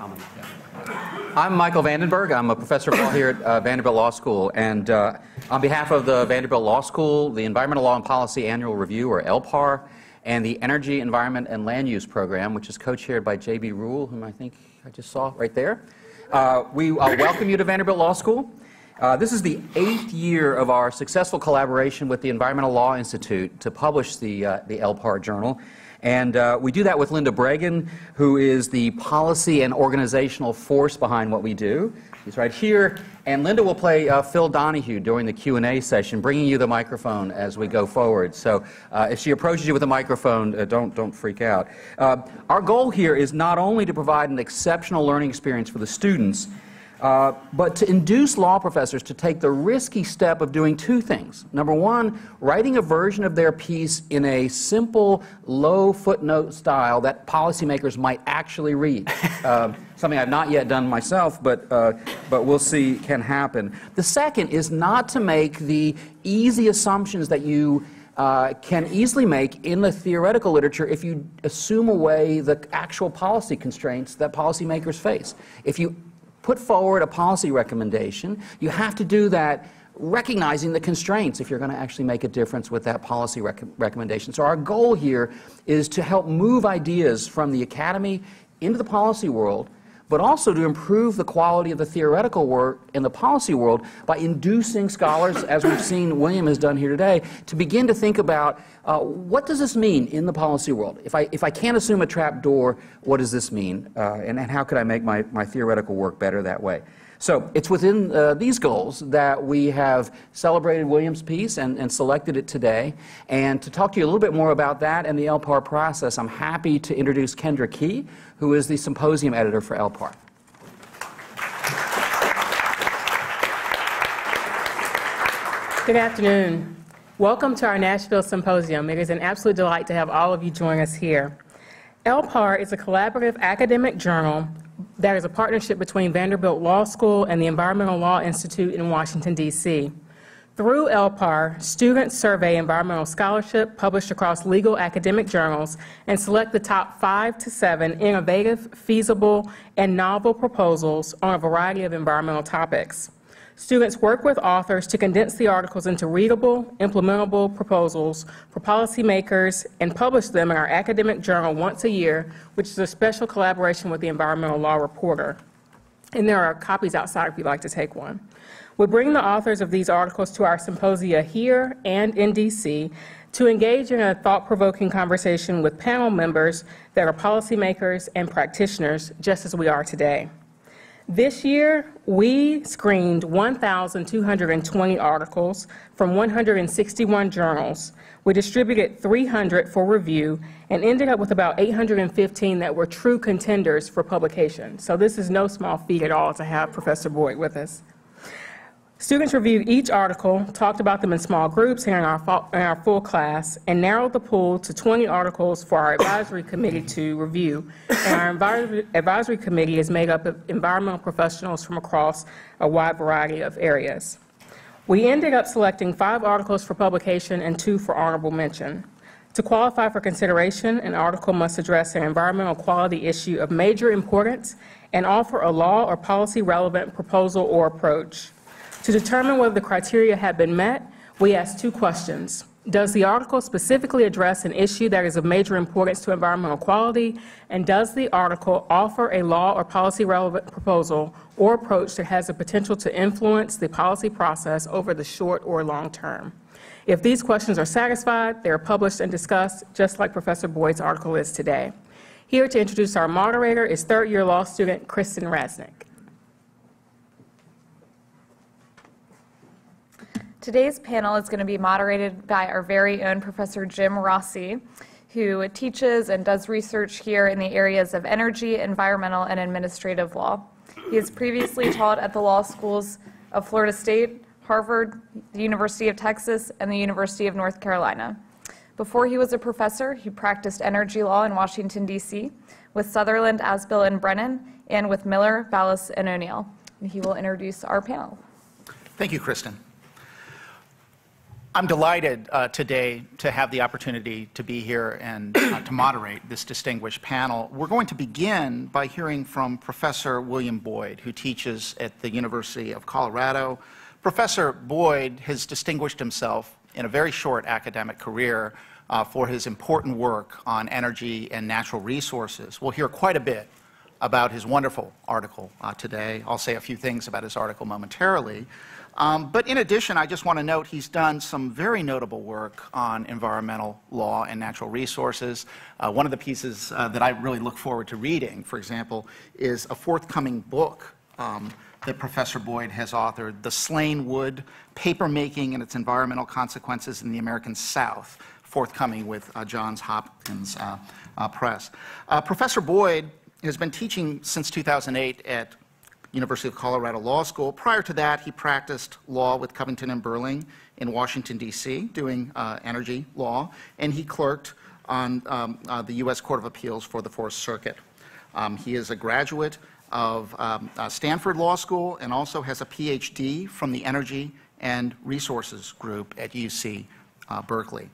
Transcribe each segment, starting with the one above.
I'm Michael Vandenberg. I'm a professor of law here at Vanderbilt Law School. And on behalf of the Vanderbilt Law School, the Environmental Law and Policy Annual Review, or ELPAR, and the Energy, Environment, and Land Use Program, which is co-chaired by J.B. Rule, whom I think I just saw right there, we welcome you to Vanderbilt Law School. This is the 8th year of our successful collaboration with the Environmental Law Institute to publish the ELPAR journal. And we do that with Linda Bregan, who is the policy and organizational force behind what we do. She's right here. And Linda will play Phil Donahue during the Q&A session, bringing you the microphone as we go forward. So if she approaches you with a microphone, don't freak out. Our goal here is not only to provide an exceptional learning experience for the students, but to induce law professors to take the risky step of doing two things. Number one, writing a version of their piece in a simple, low footnote style that policymakers might actually read. Something I've not yet done myself, but we'll see can happen. The second is not to make the easy assumptions that you can easily make in the theoretical literature if you assume away the actual policy constraints that policymakers face. If you put forward a policy recommendation, you have to do that recognizing the constraints if you're going to actually make a difference with that policy recommendation. So our goal here is to help move ideas from the academy into the policy world, but also to improve the quality of the theoretical work in the policy world by inducing scholars, as we've seen William has done here today, to begin to think about what does this mean in the policy world? If I can't assume a trap door, what does this mean? And how could I make my theoretical work better that way? So it's within these goals that we have celebrated William's piece and selected it today. And to talk to you a little bit more about that and the ELPAR process, I'm happy to introduce Kendra Key, who is the symposium editor for ELPAR. Good afternoon. Welcome to our Nashville Symposium. It is an absolute delight to have all of you join us here. ELPAR is a collaborative academic journal that is a partnership between Vanderbilt Law School and the Environmental Law Institute in Washington, D.C. Through ELPAR, students survey environmental scholarship published across legal academic journals and select the top 5 to 7 innovative, feasible, and novel proposals on a variety of environmental topics. Students work with authors to condense the articles into readable, implementable proposals for policymakers and publish them in our academic journal once a year, which is a special collaboration with the Environmental Law Reporter. And there are copies outside if you'd like to take one. We bring the authors of these articles to our symposia here and in D.C. to engage in a thought-provoking conversation with panel members that are policymakers and practitioners, just as we are today. This year, we screened 1,220 articles from 161 journals. We distributed 300 for review and ended up with about 815 that were true contenders for publication. So this is no small feat at all to have Professor Boyd with us. Students reviewed each article, talked about them in small groups and in our full class, and narrowed the pool to 20 articles for our advisory committee to review. And our advisory committee is made up of environmental professionals from across a wide variety of areas. We ended up selecting 5 articles for publication and 2 for honorable mention. To qualify for consideration, an article must address an environmental quality issue of major importance and offer a law or policy relevant proposal or approach. To determine whether the criteria have been met, we asked 2 questions. Does the article specifically address an issue that is of major importance to environmental quality? And does the article offer a law or policy relevant proposal or approach that has the potential to influence the policy process over the short or long term? If these questions are satisfied, they are published and discussed, just like Professor Boyd's article is today. Here to introduce our moderator is third-year law student Kristen Rasnick. Today's panel is going to be moderated by our very own Professor Jim Rossi, who teaches and does research here in the areas of energy, environmental, and administrative law. He has previously taught at the law schools of Florida State, Harvard, the University of Texas, and the University of North Carolina. Before he was a professor, he practiced energy law in Washington, D.C., with Sutherland, Asbill, and Brennan, and with Miller, Ballas, and O'Neill. And he will introduce our panel. Thank you, Kristen. I'm delighted today to have the opportunity to be here and to moderate this distinguished panel. We're going to begin by hearing from Professor William Boyd, who teaches at the University of Colorado. Professor Boyd has distinguished himself in a very short academic career for his important work on energy and natural resources. We'll hear quite a bit about his wonderful article today. I'll say a few things about his article momentarily. But in addition, I just want to note he's done some very notable work on environmental law and natural resources. One of the pieces that I really look forward to reading, for example, is a forthcoming book that Professor Boyd has authored, The Slain Wood, Papermaking and Its Environmental Consequences in the American South, forthcoming with Johns Hopkins Press. Professor Boyd has been teaching since 2008 at University of Colorado Law School. Prior to that, he practiced law with Covington and Burling in Washington, D.C., doing energy law, and he clerked on the U.S. Court of Appeals for the Fourth Circuit. He is a graduate of Stanford Law School and also has a Ph.D. from the Energy and Resources Group at UC Berkeley.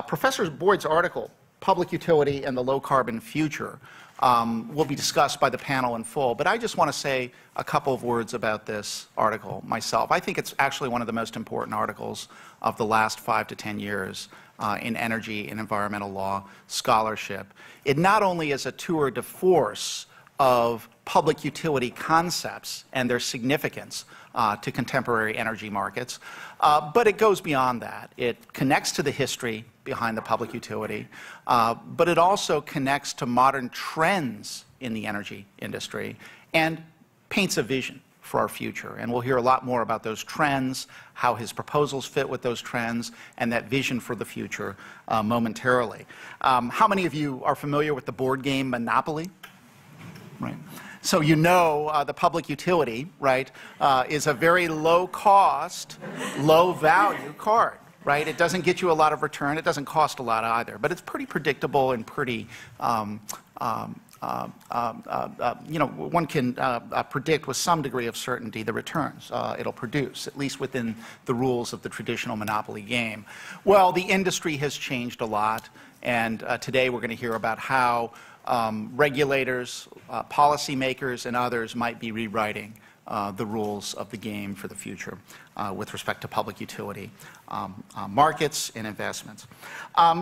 Professor Boyd's article, Public Utility and the Low Carbon Future, will be discussed by the panel in full, but I just want to say a couple of words about this article myself. I think it's actually one of the most important articles of the last 5 to 10 years in energy and environmental law scholarship. It not only is a tour de force of public utility concepts and their significance to contemporary energy markets, but it goes beyond that. It connects to the history behind the public utility, but it also connects to modern trends in the energy industry and paints a vision for our future. And we'll hear a lot more about those trends, how his proposals fit with those trends, and that vision for the future momentarily. How many of you are familiar with the board game Monopoly? Right. So you know the public utility, right, is a very low-cost, low-value card, right? It doesn't get you a lot of return. It doesn't cost a lot either, but it's pretty predictable and pretty, you know, one can predict with some degree of certainty the returns it'll produce, at least within the rules of the traditional Monopoly game. Well, the industry has changed a lot, and today we're going to hear about how regulators, policymakers, and others might be rewriting the rules of the game for the future with respect to public utility markets and investments.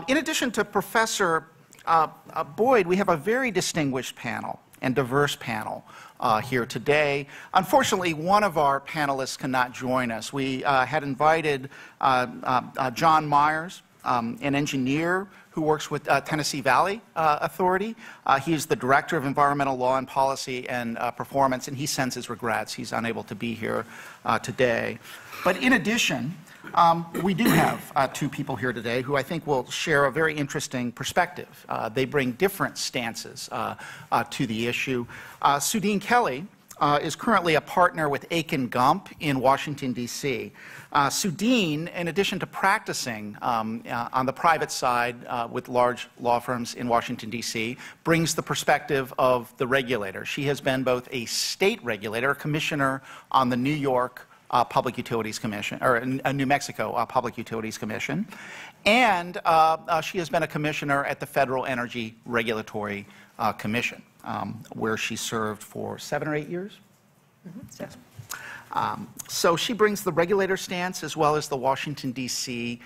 In addition to Professor Boyd, we have a very distinguished panel and diverse panel here today. Unfortunately, one of our panelists cannot join us. We had invited John Myers, an engineer who works with Tennessee Valley Authority. He's the Director of Environmental Law and Policy and Performance, and he sends his regrets. He's unable to be here today. But in addition, we do have two people here today who I think will share a very interesting perspective. They bring different stances to the issue. Suedeen Kelly is currently a partner with Akia Gump in Washington, D.C. Suedeen, in addition to practicing on the private side with large law firms in Washington, D.C., brings the perspective of the regulator. She has been both a state regulator, a commissioner on the New York Public Utilities Commission, or New Mexico Public Utilities Commission, and she has been a commissioner at the Federal Energy Regulatory Commission, where she served for 7 or 8 years. Mm-hmm. Yes. So she brings the regulator stance as well as the Washington, D.C.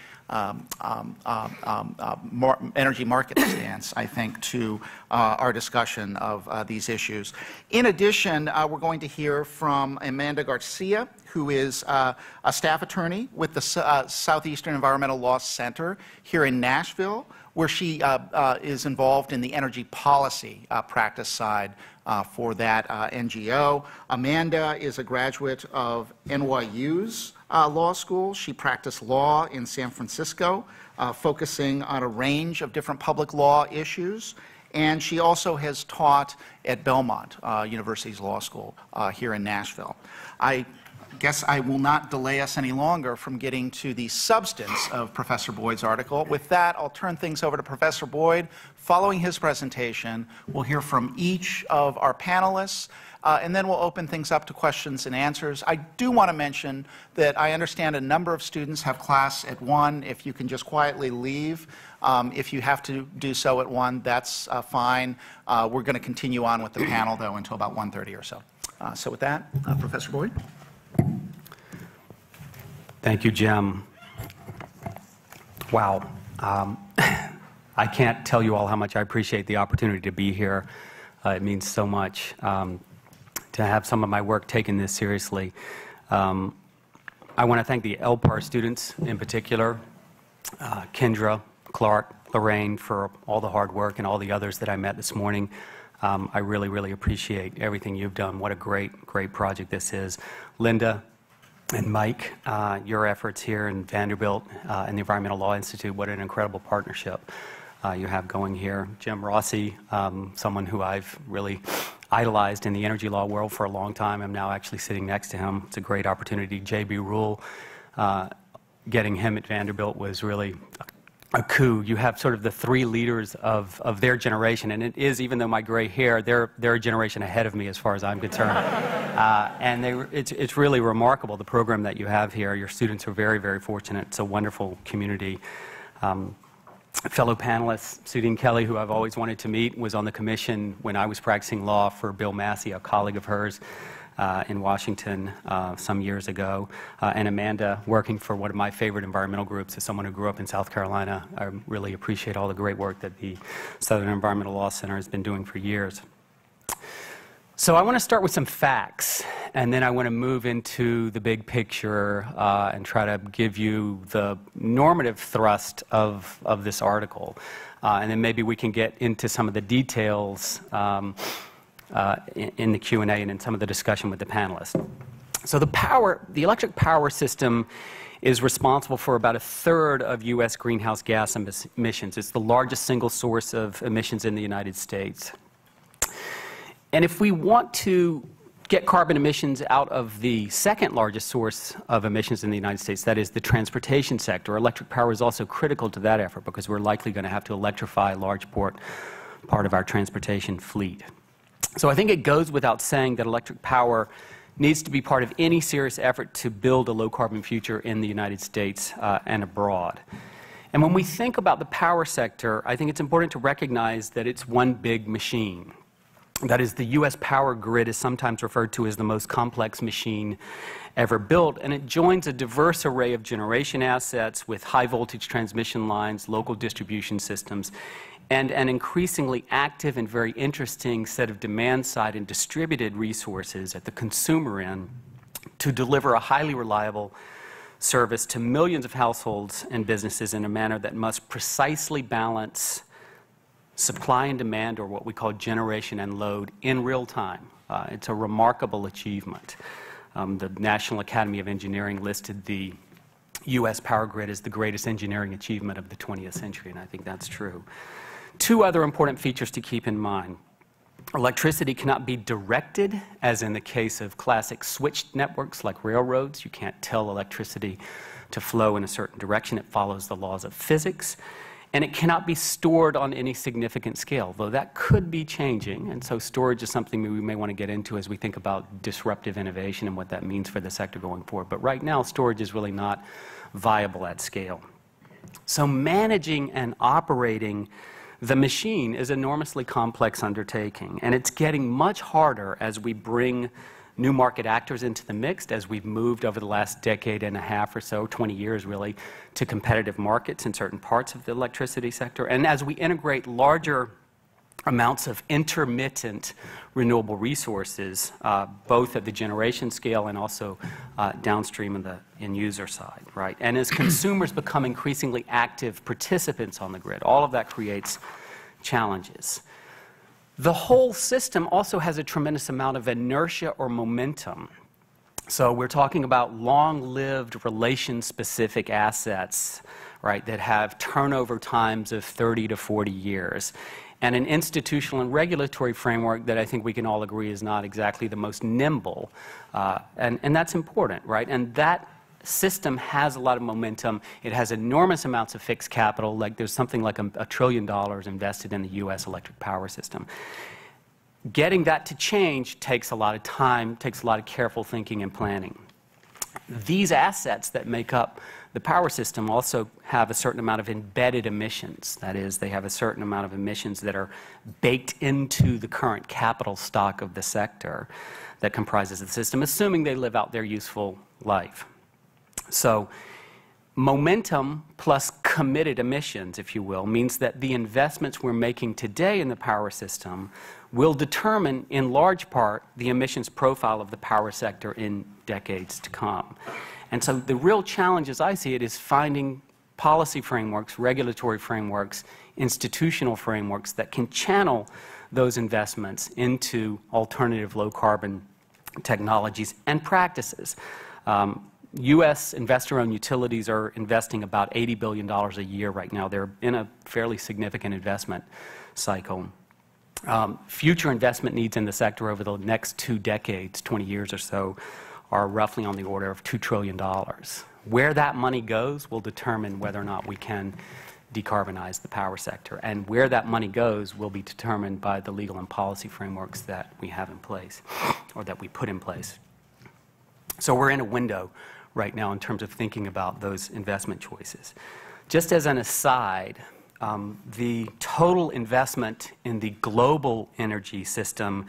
Energy market stance, I think, to our discussion of these issues. In addition, we're going to hear from Amanda Garcia, who is a staff attorney with the Southeastern Environmental Law Center here in Nashville, where she is involved in the energy policy practice side for that NGO. Amanda is a graduate of NYU's law school. She practiced law in San Francisco, focusing on a range of different public law issues. And she also has taught at Belmont University's law school here in Nashville. I guess I will not delay us any longer from getting to the substance of Professor Boyd's article. With that, I'll turn things over to Professor Boyd. Following his presentation, we'll hear from each of our panelists, and then we'll open things up to questions and answers. I do want to mention that I understand a number of students have class at 1. If you can just quietly leave. If you have to do so at 1, that's fine. We're going to continue on with the panel, though, until about 1:30 or so. So with that, Professor Boyd. Thank you, Jim. Wow. I can't tell you all how much I appreciate the opportunity to be here. It means so much to have some of my work taken this seriously. I want to thank the ELPAR students in particular, Kendra, Clark, Lorraine, for all the hard work, and all the others that I met this morning. I really, really appreciate everything you've done. What a great, great project this is. Linda and Mike, your efforts here in Vanderbilt and the Environmental Law Institute, what an incredible partnership you have going here. Jim Rossi, someone who I've really idolized in the energy law world for a long time. I'm now actually sitting next to him. It's a great opportunity. J.B. Rule, getting him at Vanderbilt was really a coup. You have sort of the 3 leaders of their generation, and it is, even though my gray hair, they're a generation ahead of me as far as I'm concerned. And it's really remarkable, the program that you have here. Your students are very, very fortunate. It's a wonderful community. Fellow panelists, Suedeen Kelly, who I've always wanted to meet, was on the commission when I was practicing law for Bill Massey, a colleague of hers in Washington some years ago, and Amanda, working for one of my favorite environmental groups. As someone who grew up in South Carolina, I really appreciate all the great work that the Southern Environmental Law Center has been doing for years. So I want to start with some facts, and then I want to move into the big picture and try to give you the normative thrust of this article. And then maybe we can get into some of the details in the Q&A and in some of the discussion with the panelists. So the electric power system is responsible for about 1/3 of U.S. greenhouse gas emissions. It's the largest single source of emissions in the United States. And if we want to get carbon emissions out of the second largest source of emissions in the United States, that is the transportation sector, electric power is also critical to that effort because we're likely going to have to electrify a large part of our transportation fleet. So I think it goes without saying that electric power needs to be part of any serious effort to build a low-carbon future in the United States and abroad. And when we think about the power sector, I think it's important to recognize that it's one big machine. That is, the U.S. power grid is sometimes referred to as the most complex machine ever built, and it joins a diverse array of generation assets with high-voltage transmission lines, local distribution systems, and an increasingly active and very interesting set of demand-side and distributed resources at the consumer end to deliver a highly reliable service to millions of households and businesses in a manner that must precisely balance supply and demand, or what we call generation and load, in real time. It's a remarkable achievement. The National Academy of Engineering listed the U.S. power grid as the greatest engineering achievement of the 20th century, and I think that's true. 2 other important features to keep in mind. Electricity cannot be directed, as in the case of classic switched networks like railroads. You can't tell electricity to flow in a certain direction. It follows the laws of physics. And it cannot be stored on any significant scale, though that could be changing. And so storage is something we may want to get into as we think about disruptive innovation and what that means for the sector going forward. But right now, storage is really not viable at scale. So managing and operating the machine is an enormously complex undertaking, and it's getting much harder as we bring new market actors into the mix, as we've moved over the last decade and a half or so, 20 years really, to competitive markets in certain parts of the electricity sector, and as we integrate larger amounts of intermittent renewable resources, both at the generation scale and also downstream in the end-user side, right? And as consumers become increasingly active participants on the grid, all of that creates challenges. The whole system also has a tremendous amount of inertia or momentum. So we're talking about long-lived relation-specific assets right, that have turnover times of 30 to 40 years, and an institutional and regulatory framework that I think we can all agree is not exactly the most nimble, and that's important, right? And that system has a lot of momentum. It has enormous amounts of fixed capital, like there's something like $1 trillion invested in the U.S. electric power system. Getting that to change takes a lot of time, takes a lot of careful thinking and planning. These assets that make up the power system also have a certain amount of embedded emissions. That is, they have a certain amount of emissions that are baked into the current capital stock of the sector that comprises the system, assuming they live out their useful life. So momentum plus committed emissions, if you will, means that the investments we're making today in the power system will determine, in large part, the emissions profile of the power sector in decades to come. And so the real challenge, as I see it, is finding policy frameworks, regulatory frameworks, institutional frameworks that can channel those investments into alternative low-carbon technologies and practices. U.S. investor-owned utilities are investing about $80 billion a year right now. They're in a fairly significant investment cycle. Future investment needs in the sector over the next 2 decades, 20 years or so, are roughly on the order of $2 trillion. Where that money goes will determine whether or not we can decarbonize the power sector. And where that money goes will be determined by the legal and policy frameworks that we have in place, or that we put in place. So we're in a window right now in terms of thinking about those investment choices. Just as an aside, the total investment in the global energy system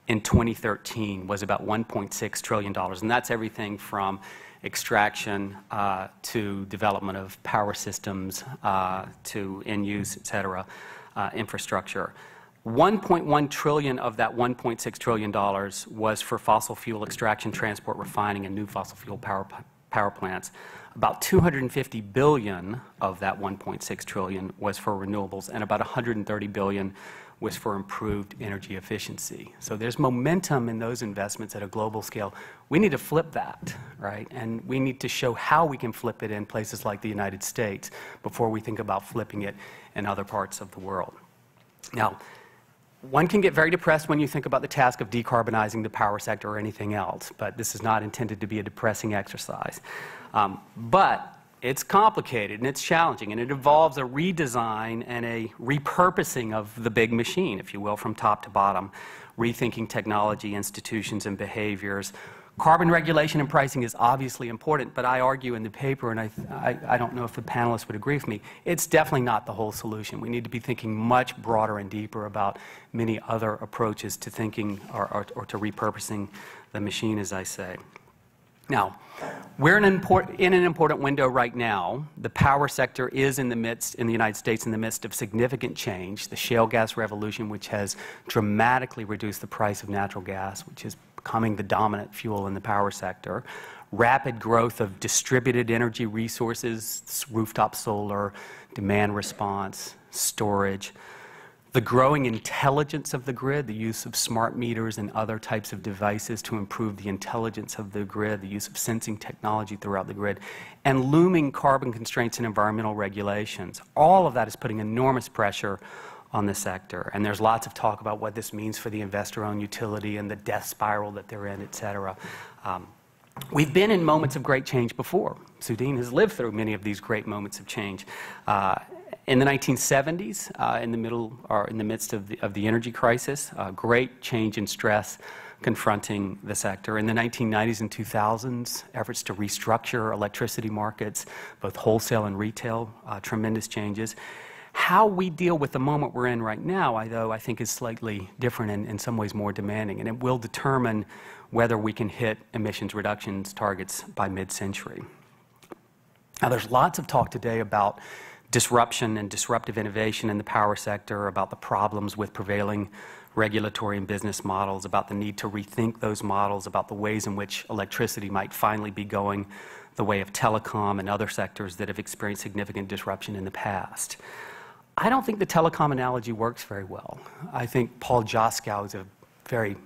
in 2013 was about $1.6 trillion, and that's everything from extraction to development of power systems to in-use, et cetera, infrastructure. 1.1 trillion of that $1.6 trillion was for fossil fuel extraction, transport, refining, and new fossil fuel power plants. About 250 billion of that 1.6 trillion was for renewables, and about 130 billion was for improved energy efficiency. So there's momentum in those investments at a global scale. We need to flip that, right? And we need to show how we can flip it in places like the United States before we think about flipping it in other parts of the world. Now, one can get very depressed when you think about the task of decarbonizing the power sector or anything else, but this is not intended to be a depressing exercise. But it's complicated and it's challenging, and it involves a redesign and a repurposing of the big machine, if you will, from top to bottom, rethinking technology, institutions, and behaviors. Carbon regulation and pricing is obviously important, but I argue in the paper, and I don't know if the panelists would agree with me, it's definitely not the whole solution. We need to be thinking much broader and deeper about many other approaches to thinking or to repurposing the machine, as I say. Now, we're in an important window right now. The power sector is in the United States, in the midst of significant change. The shale gas revolution, which has dramatically reduced the price of natural gas, which is becoming the dominant fuel in the power sector. Rapid growth of distributed energy resources, rooftop solar, demand response, storage. The growing intelligence of the grid, the use of smart meters and other types of devices to improve the intelligence of the grid, the use of sensing technology throughout the grid, and looming carbon constraints and environmental regulations. All of that is putting enormous pressure on the sector. And there's lots of talk about what this means for the investor-owned utility and the death spiral that they're in, et cetera. We've been in moments of great change before. Suedeen has lived through many of these great moments of change. In the 1970s, in the midst of the energy crisis, great change and stress confronting the sector. In the 1990s and 2000s, efforts to restructure electricity markets, both wholesale and retail, tremendous changes. How we deal with the moment we're in right now, though, I think is slightly different and in some ways more demanding, and it will determine whether we can hit emissions reductions targets by mid-century. Now, there's lots of talk today about disruption and disruptive innovation in the power sector, about the problems with prevailing regulatory and business models, about the need to rethink those models, about the ways in which electricity might finally be going the way of telecom and other sectors that have experienced significant disruption in the past. I don't think the telecom analogy works very well. I think Paul Joskow is a very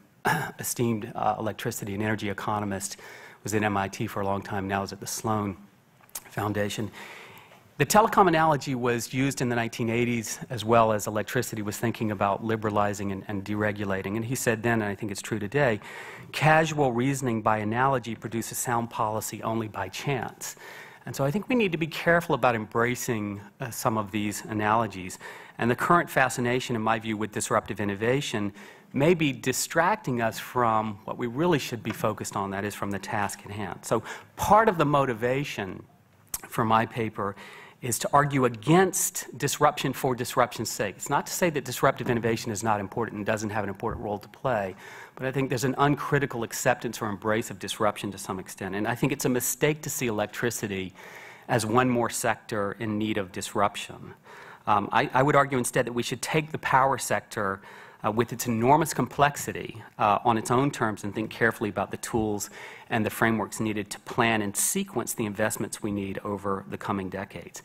esteemed electricity and energy economist, was at MIT for a long time, now is at the Sloan Foundation. The telecom analogy was used in the 1980s as well as electricity was thinking about liberalizing and deregulating. And he said then, and I think it's true today, casual reasoning by analogy produces sound policy only by chance. And so I think we need to be careful about embracing some of these analogies. And the current fascination, in my view, with disruptive innovation may be distracting us from what we really should be focused on, that is, from the task at hand. So part of the motivation for my paper is to argue against disruption for disruption's sake. It's not to say that disruptive innovation is not important and doesn't have an important role to play, but I think there's an uncritical acceptance or embrace of disruption to some extent. And I think it's a mistake to see electricity as one more sector in need of disruption. I would argue instead that we should take the power sector with its enormous complexity on its own terms and think carefully about the tools and the frameworks needed to plan and sequence the investments we need over the coming decades.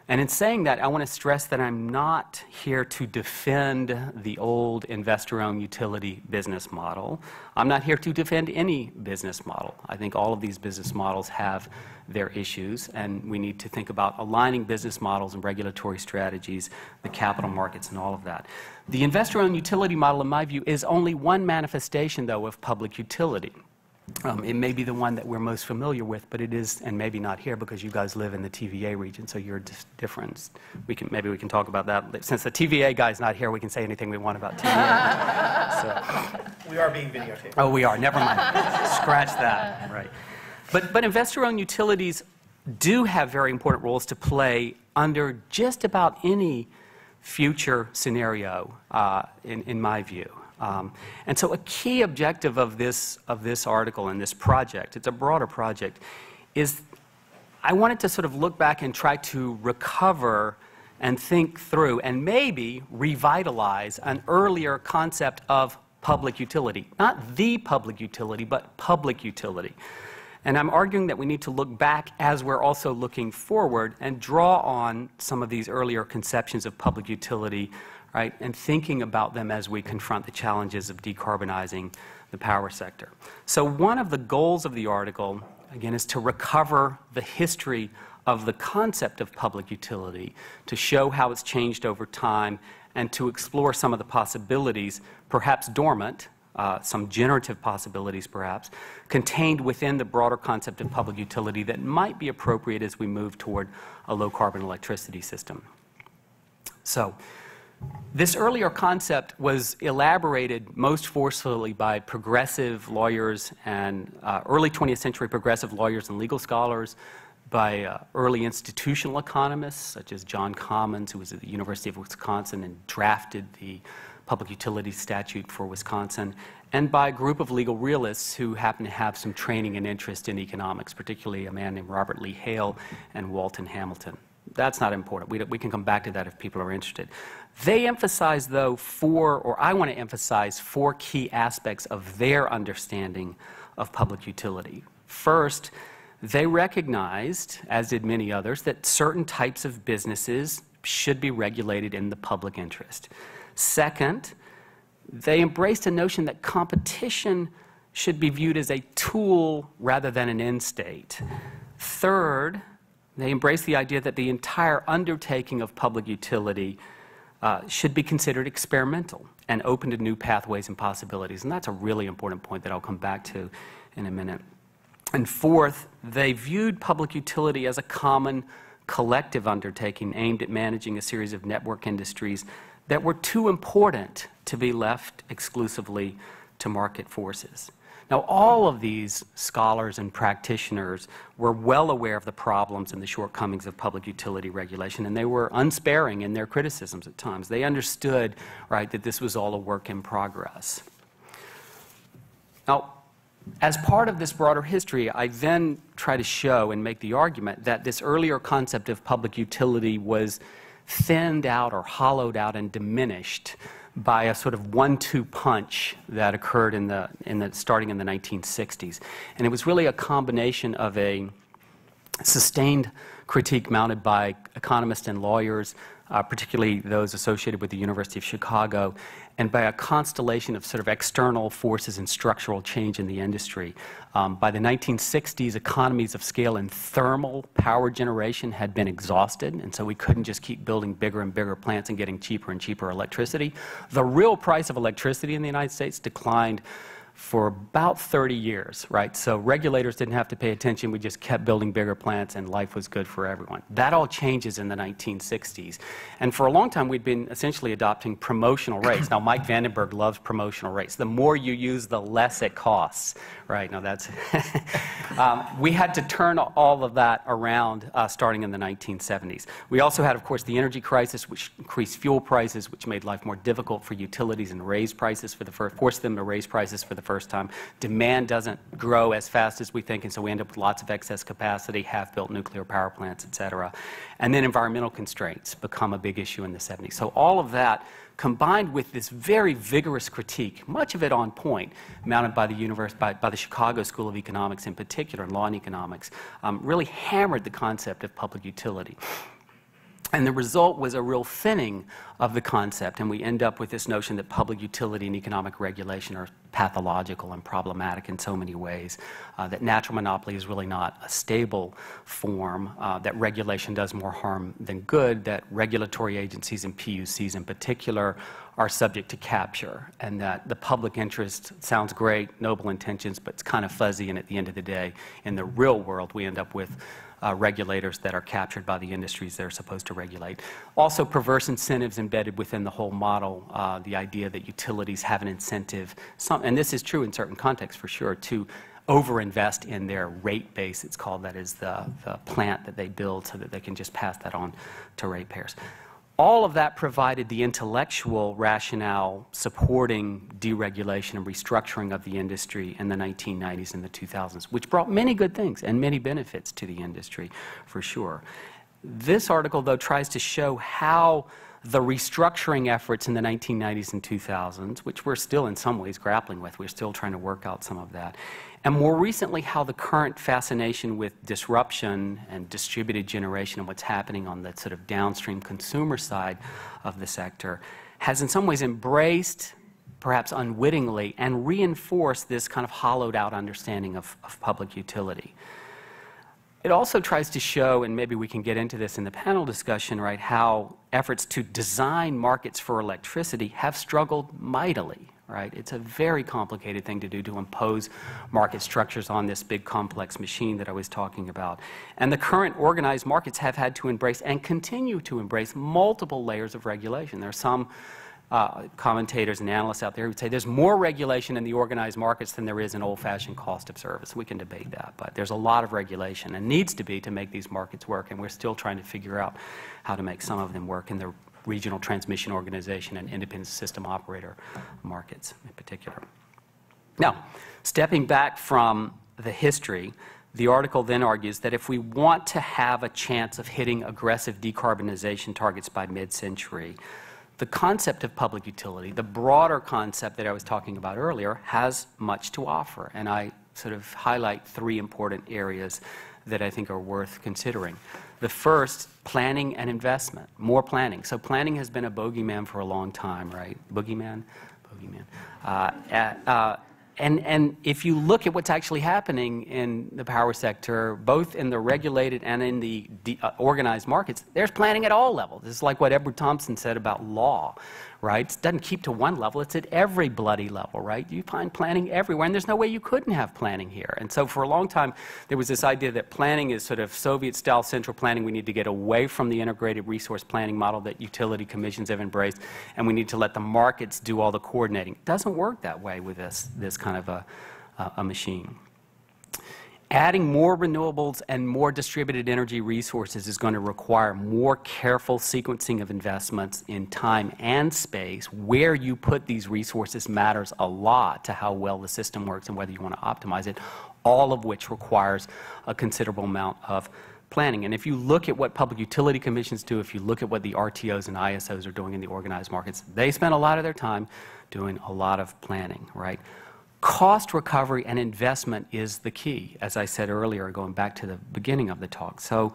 And in saying that, I want to stress that I'm not here to defend the old investor-owned utility business model. I'm not here to defend any business model. I think all of these business models have their issues, and we need to think about aligning business models and regulatory strategies, the capital markets, and all of that. The investor-owned utility model, in my view, is only one manifestation, though, of public utility. It may be the one that we're most familiar with, but it is, and maybe not here because you guys live in the TVA region, so you're different. Maybe we can talk about that. Since the TVA guy's not here, we can say anything we want about TVA. We are being videotaped. Oh, we are. Never mind. Scratch that. Right. But investor-owned utilities do have very important roles to play under just about any future scenario, in my view. And so a key objective of this article and this project, it's a broader project, is I wanted to sort of look back and try to recover and think through and maybe revitalize an earlier concept of public utility. Not the public utility, but public utility. And I'm arguing that we need to look back as we're also looking forward and draw on some of these earlier conceptions of public utility, right, and thinking about them as we confront the challenges of decarbonizing the power sector. So one of the goals of the article, again, is to recover the history of the concept of public utility, to show how it's changed over time, and to explore some of the possibilities, perhaps dormant, some generative possibilities perhaps, contained within the broader concept of public utility that might be appropriate as we move toward a low-carbon electricity system. So, this earlier concept was elaborated most forcefully by progressive lawyers and early 20th century progressive lawyers and legal scholars, by early institutional economists such as John Commons, who was at the University of Wisconsin and drafted the Public Utility Statute for Wisconsin, and by a group of legal realists who happen to have some training and interest in economics, particularly a man named Robert Lee Hale and Walton Hamilton. That's not important. We can come back to that if people are interested. They emphasize, though, I want to emphasize four key aspects of their understanding of public utility. First, they recognized, as did many others, that certain types of businesses should be regulated in the public interest. Second, they embraced a notion that competition should be viewed as a tool rather than an end state. Third, they embraced the idea that the entire undertaking of public utility should be considered experimental and open to new pathways and possibilities. And that's a really important point that I'll come back to in a minute. And fourth, they viewed public utility as a common collective undertaking aimed at managing a series of network industries that were too important to be left exclusively to market forces. Now, all of these scholars and practitioners were well aware of the problems and the shortcomings of public utility regulation, and they were unsparing in their criticisms at times. They understood, right, that this was all a work in progress. Now, as part of this broader history, I then try to show and make the argument that this earlier concept of public utility was thinned out or hollowed out and diminished by a sort of 1-2 punch that occurred starting in the 1960s. And it was really a combination of a sustained critique mounted by economists and lawyers particularly those associated with the University of Chicago, and by a constellation of sort of external forces and structural change in the industry. By the 1960s, economies of scale in thermal power generation had been exhausted, and so we couldn't just keep building bigger and bigger plants and getting cheaper and cheaper electricity. The real price of electricity in the United States declined for about 30 years, right? So regulators didn't have to pay attention. We just kept building bigger plants and life was good for everyone. That all changes in the 1960s. And for a long time, we'd been essentially adopting promotional rates. Now, Mike Vandenberg loves promotional rates. The more you use, the less it costs, right? Now, that's... we had to turn all of that around starting in the 1970s. We also had, of course, the energy crisis, which increased fuel prices, which made life more difficult for utilities and raised prices for the first, forced them to raise prices for the first time. Demand doesn't grow as fast as we think, and so we end up with lots of excess capacity, half-built nuclear power plants, et cetera. And then environmental constraints become a big issue in the 70s. So all of that, combined with this very vigorous critique, much of it on point, mounted by the Chicago School of Economics in particular, and law and economics, really hammered the concept of public utility. And the result was a real thinning of the concept, and we end up with this notion that public utility and economic regulation are pathological and problematic in so many ways, that natural monopoly is really not a stable form, that regulation does more harm than good, that regulatory agencies and PUCs in particular are subject to capture, and that the public interest sounds great, noble intentions, but it's kind of fuzzy, and at the end of the day, in the real world, we end up with regulators that are captured by the industries they're supposed to regulate. Also, perverse incentives embedded within the whole model, the idea that utilities have an incentive, and this is true in certain contexts for sure, to overinvest in their rate base, it's called, that is the plant that they build so that they can just pass that on to ratepayers. All of that provided the intellectual rationale supporting deregulation and restructuring of the industry in the 1990s and the 2000s, which brought many good things and many benefits to the industry, for sure. This article, though, tries to show how the restructuring efforts in the 1990s and 2000s, which we're still in some ways grappling with, we're still trying to work out some of that, and more recently how the current fascination with disruption and distributed generation and what's happening on the sort of downstream consumer side of the sector has in some ways embraced, perhaps unwittingly, and reinforced this kind of hollowed out understanding of public utility. It also tries to show, and maybe we can get into this in the panel discussion, right, how efforts to design markets for electricity have struggled mightily, right? It's a very complicated thing to do, to impose market structures on this big complex machine that I was talking about. And the current organized markets have had to embrace and continue to embrace multiple layers of regulation. There are some commentators and analysts out there who would say there's more regulation in the organized markets than there is in old-fashioned cost of service. We can debate that, but there's a lot of regulation and needs to be to make these markets work, and we're still trying to figure out how to make some of them work in the regional transmission organization and independent system operator markets in particular. Now, stepping back from the history, the article then argues that if we want to have a chance of hitting aggressive decarbonization targets by mid-century, the concept of public utility, the broader concept that I was talking about earlier, has much to offer. And I sort of highlight three important areas that I think are worth considering. The first, planning and investment, more planning. So planning has been a bogeyman for a long time, right? Boogeyman? Boogeyman. And if you look at what's actually happening in the power sector, both in the regulated and in the organized markets, there's planning at all levels. It's like what Edward Thompson said about law, right? It doesn't keep to one level, it's at every bloody level, right? You find planning everywhere, and there's no way you couldn't have planning here. And so for a long time, there was this idea that planning is sort of Soviet-style central planning. We need to get away from the integrated resource planning model that utility commissions have embraced, and we need to let the markets do all the coordinating. It doesn't work that way with this kind of a machine. Adding more renewables and more distributed energy resources is going to require more careful sequencing of investments in time and space. Where you put these resources matters a lot to how well the system works and whether you want to optimize it, all of which requires a considerable amount of planning. And if you look at what public utility commissions do, if you look at what the RTOs and ISOs are doing in the organized markets, they spend a lot of their time doing a lot of planning, right? Cost recovery and investment is the key, as I said earlier, going back to the beginning of the talk. So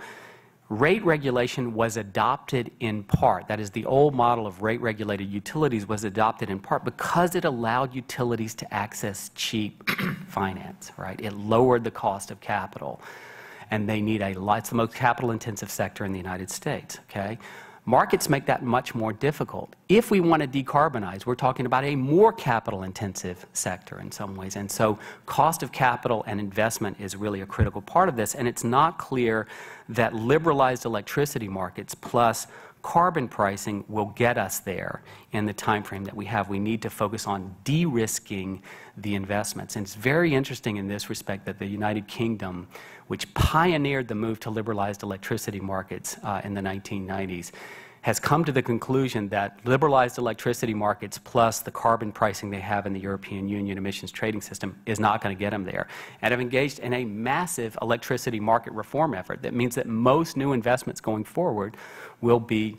Rate regulation was adopted in part, that is, the old model of rate-regulated utilities was adopted in part because it allowed utilities to access cheap finance, right? It lowered the cost of capital, and they need it's the most capital-intensive sector in the United States, okay? Markets make that much more difficult. If we want to decarbonize, we're talking about a more capital-intensive sector in some ways. And so cost of capital and investment is really a critical part of this. And it's not clear that liberalized electricity markets plus carbon pricing will get us there in the time frame that we have. We need to focus on de-risking the investments. And it's very interesting in this respect that the United Kingdom, which pioneered the move to liberalized electricity markets in the 1990s, has come to the conclusion that liberalized electricity markets plus the carbon pricing they have in the European Union emissions trading system is not going to get them there, and have engaged in a massive electricity market reform effort that means that most new investments going forward will be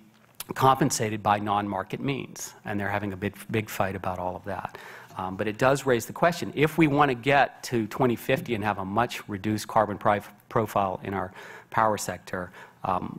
compensated by non-market means, and they're having a big fight about all of that. But it does raise the question, if we want to get to 2050 and have a much reduced carbon profile in our power sector,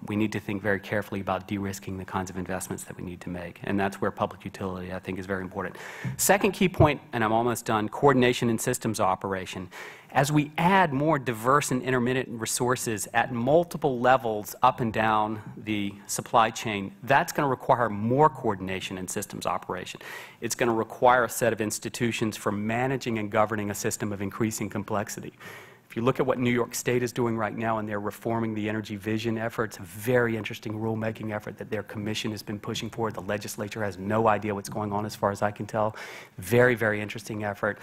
we need to think very carefully about de-risking the kinds of investments that we need to make. And that's where public utility, I think, is very important. Second key point, and I'm almost done, coordination and systems operation. As we add more diverse and intermittent resources at multiple levels up and down the supply chain, that's going to require more coordination and systems operation. It's going to require a set of institutions for managing and governing a system of increasing complexity. If you look at what New York State is doing right now, and they're reforming the energy vision effort, it's a very interesting rulemaking effort that their commission has been pushing forward. The legislature has no idea what's going on as far as I can tell. Very, very interesting effort.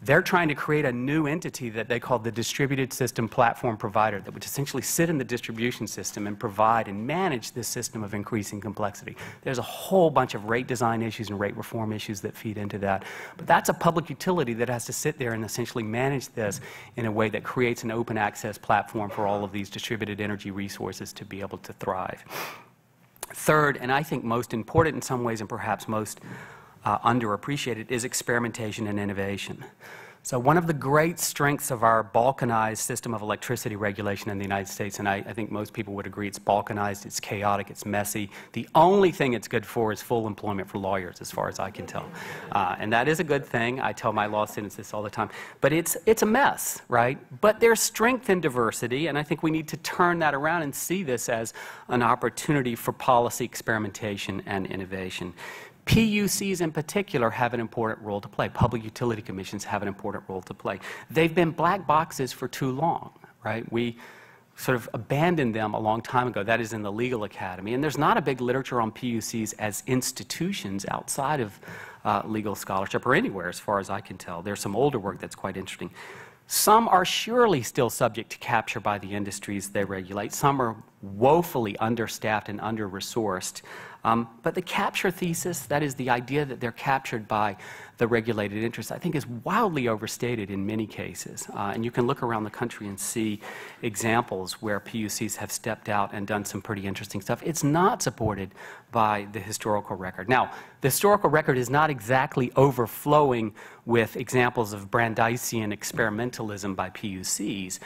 They're trying to create a new entity that they call the Distributed System Platform Provider that would essentially sit in the distribution system and provide and manage this system of increasing complexity. There's a whole bunch of rate design issues and rate reform issues that feed into that. But that's a public utility that has to sit there and essentially manage this in a way that creates an open access platform for all of these distributed energy resources to be able to thrive. Third, and I think most important in some ways and perhaps most underappreciated, is experimentation and innovation. So one of the great strengths of our balkanized system of electricity regulation in the United States, and I think most people would agree it's balkanized, it's chaotic, it's messy. The only thing it's good for is full employment for lawyers, as far as I can tell. And that is a good thing. I tell my law students this all the time. But it's a mess, right? But there's strength in diversity, and I think we need to turn that around and see this as an opportunity for policy experimentation and innovation. PUCs in particular have an important role to play. Public utility commissions have an important role to play. They've been black boxes for too long, right? We sort of abandoned them a long time ago. That is in the legal academy. And there's not a big literature on PUCs as institutions outside of legal scholarship or anywhere, as far as I can tell. There's some older work that's quite interesting. Some are surely still subject to capture by the industries they regulate. Some are woefully understaffed and under-resourced. But the capture thesis, that is the idea that they're captured by the regulated interests, I think is wildly overstated in many cases. And you can look around the country and see examples where PUCs have stepped out and done some pretty interesting stuff. It's not supported by the historical record. Now, the historical record is not exactly overflowing with examples of Brandeisian experimentalism by PUCs,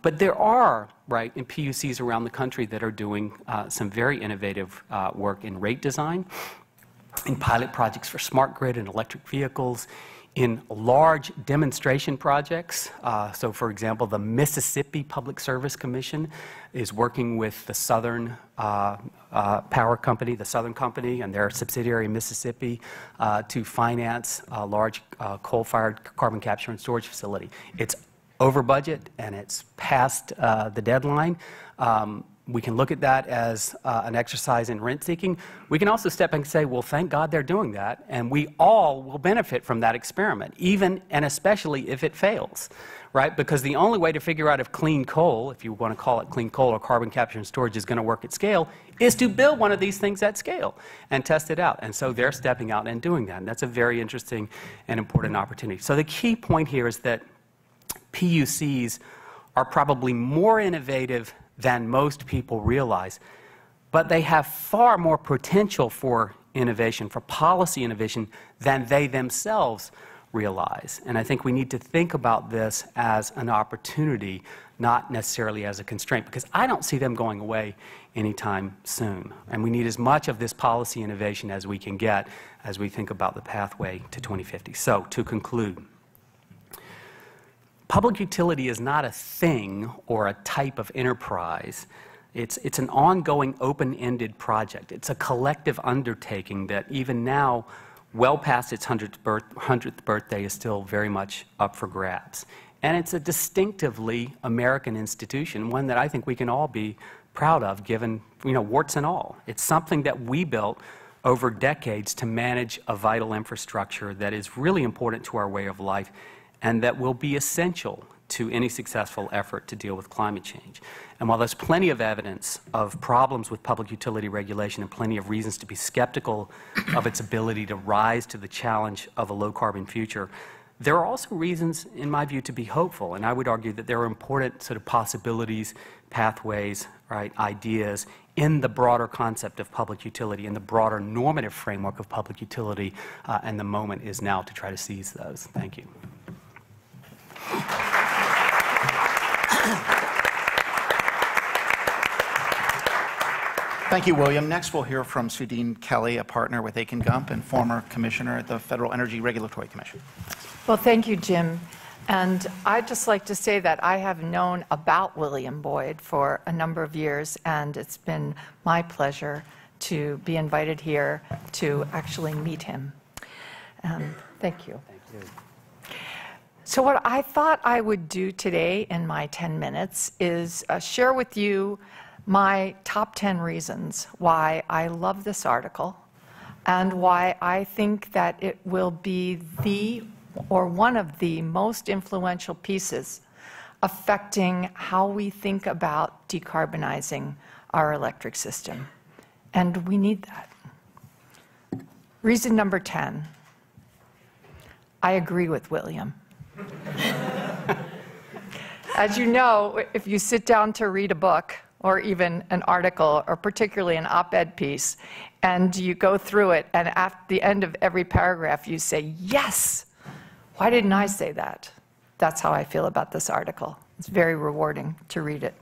but there are, right, in PUCs around the country that are doing some very innovative work in rate design, in pilot projects for smart grid and electric vehicles, in large demonstration projects. So, for example, the Mississippi Public Service Commission is working with the Southern Power Company, the Southern Company, and their subsidiary in Mississippi to finance a large coal-fired carbon capture and storage facility. It's over budget and it's past the deadline. We can look at that as an exercise in rent seeking. We can also step back and say, well, thank God they're doing that, and we all will benefit from that experiment, even and especially if it fails, right? Because the only way to figure out if clean coal, if you want to call it clean coal or carbon capture and storage, is going to work at scale, is to build one of these things at scale and test it out. And so they're stepping out and doing that, and that's a very interesting and important opportunity. So the key point here is that PUCs are probably more innovative than most people realize, but they have far more potential for innovation, for policy innovation, than they themselves realize. And I think we need to think about this as an opportunity, not necessarily as a constraint, because I don't see them going away anytime soon. And we need as much of this policy innovation as we can get as we think about the pathway to 2050. So, to conclude, public utility is not a thing or a type of enterprise. It's an ongoing, open-ended project. It's a collective undertaking that even now, well past its 100th birthday, is still very much up for grabs. And it's a distinctively American institution, one that I think we can all be proud of, given, warts and all. It's something that we built over decades to manage a vital infrastructure that is really important to our way of life and that will be essential to any successful effort to deal with climate change. And while there's plenty of evidence of problems with public utility regulation and plenty of reasons to be skeptical of its ability to rise to the challenge of a low-carbon future, there are also reasons, in my view, to be hopeful. And I would argue that there are important sort of possibilities, pathways, right, ideas in the broader concept of public utility, in the broader normative framework of public utility, and the moment is now to try to seize those. Thank you. Thank you, William. Next, we'll hear from Suedeen Kelly, a partner with Akia Gump and former commissioner at the Federal Energy Regulatory Commission. Well, thank you, Jim. And I'd just like to say that I have known about William Boyd for a number of years, and it's been my pleasure to be invited here to actually meet him. Thank you. Thank you. So what I thought I would do today in my 10 minutes is share with you my top 10 reasons why I love this article and why I think that it will be one of the most influential pieces affecting how we think about decarbonizing our electric system. And we need that. Reason number 10, I agree with William. As you know, if you sit down to read a book, or even an article, or particularly an op-ed piece, and you go through it, and at the end of every paragraph you say, yes, why didn't I say that? That's how I feel about this article. It's very rewarding to read it.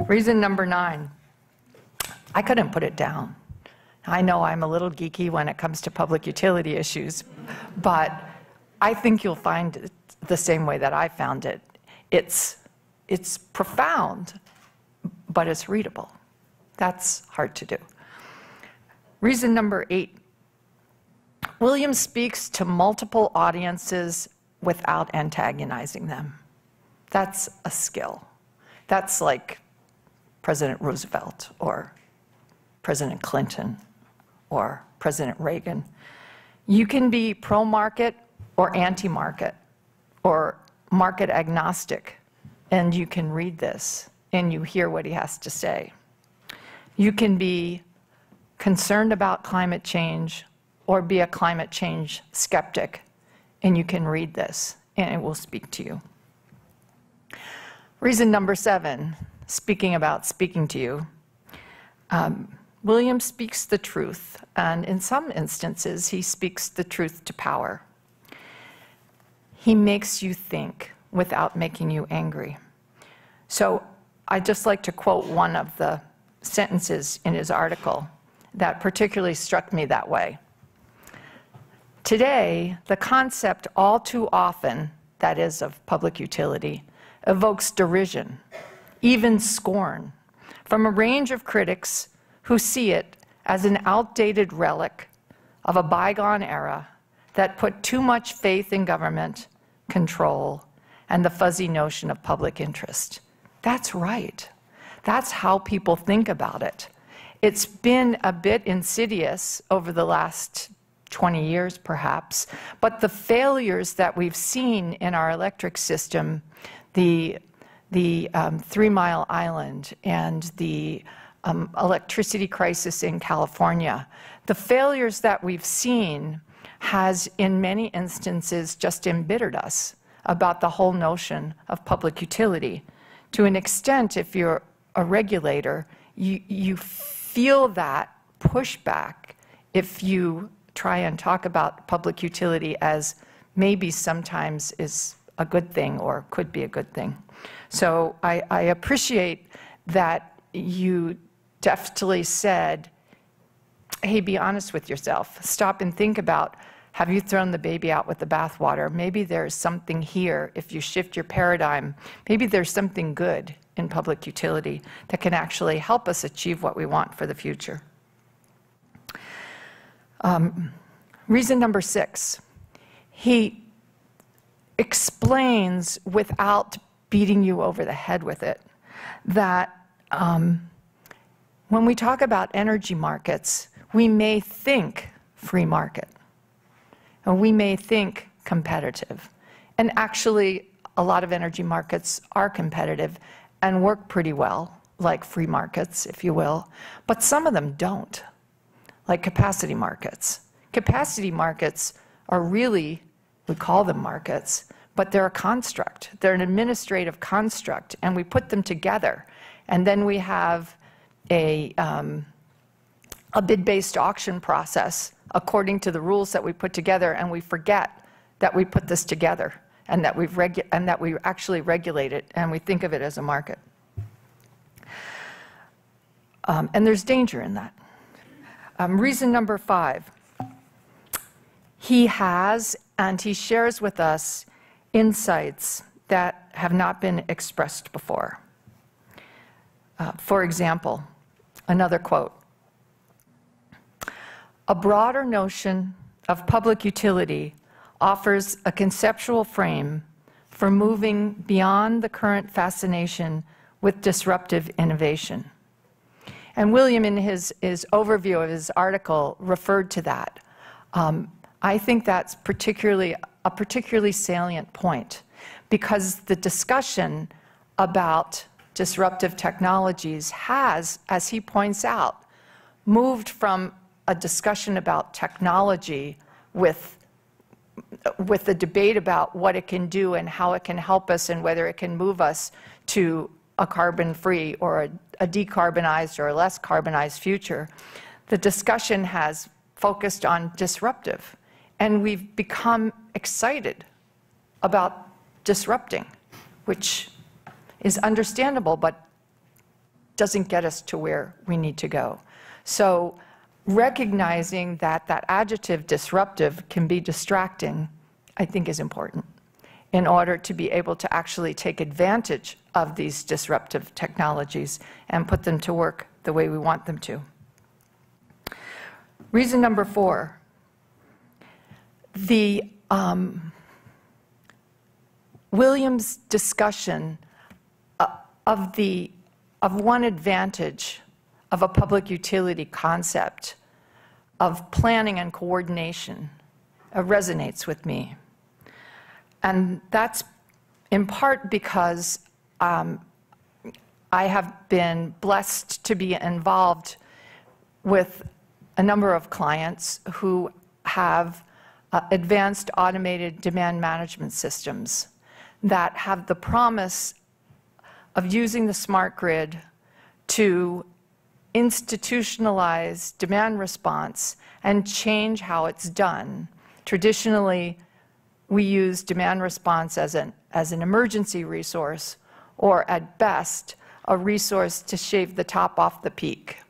Reason number 9, I couldn't put it down. I know I'm a little geeky when it comes to public utility issues, but I think you'll find it the same way that I found it. It's profound, but it's readable. That's hard to do. Reason number 8, William speaks to multiple audiences without antagonizing them. That's a skill. That's like President Roosevelt or President Clinton or President Reagan. You can be pro-market or anti-market or market agnostic, and you can read this and you hear what he has to say. You can be concerned about climate change or be a climate change skeptic, and you can read this and it will speak to you. Reason number 7, speaking to you, William speaks the truth, and in some instances he speaks the truth to power. He makes you think without making you angry. So I'd just like to quote one of the sentences in his article that particularly struck me that way. Today, the concept all too often, that is of public utility, evokes derision, even scorn, from a range of critics who see it as an outdated relic of a bygone era that put too much faith in government, control, and the fuzzy notion of public interest. That's right. That's how people think about it. It's been a bit insidious over the last 20 years, perhaps, but the failures that we've seen in our electric system, the 3 Mile Island and the electricity crisis in California, the failures that we've seen has, in many instances, just embittered us about the whole notion of public utility. To an extent, if you're a regulator, you feel that pushback if you try and talk about public utility as maybe sometimes is a good thing or could be a good thing. So I appreciate that you deftly said, hey, be honest with yourself. Stop and think about, have you thrown the baby out with the bathwater? Maybe there's something here, if you shift your paradigm, maybe there's something good in public utility that can actually help us achieve what we want for the future. Reason number 6, he explains without beating you over the head with it that when we talk about energy markets, we may think free market, and we may think competitive. And actually, a lot of energy markets are competitive and work pretty well, like free markets, if you will, but some of them don't, like capacity markets. Capacity markets are really, we call them markets, but they're a construct. They're an administrative construct, and we put them together. And then we have a bid-based auction process according to the rules that we put together, and we forget that we put this together and that we actually regulate it, and we think of it as a market. And there's danger in that. Reason number 5, he has and he shares with us insights that have not been expressed before. For example, another quote, "A broader notion of public utility offers a conceptual frame for moving beyond the current fascination with disruptive innovation." And William, in his overview of his article, referred to that. I think that's a particularly salient point, because the discussion about disruptive technologies has, as he points out, moved from a discussion about technology with a debate about what it can do and how it can help us and whether it can move us to a carbon-free or a decarbonized or a less carbonized future. The discussion has focused on disruptive, and we've become excited about disrupting, which is understandable but doesn't get us to where we need to go. So recognizing that that adjective disruptive can be distracting, I think, is important in order to be able to actually take advantage of these disruptive technologies and put them to work the way we want them to. Reason number 4, William's discussion of one advantage of a public utility concept of planning and coordination resonates with me. And that's in part because I have been blessed to be involved with a number of clients who have advanced automated demand management systems that have the promise of using the smart grid to institutionalize demand response and change how it's done. Traditionally, we use demand response as an emergency resource, or at best, a resource to shave the top off the peak.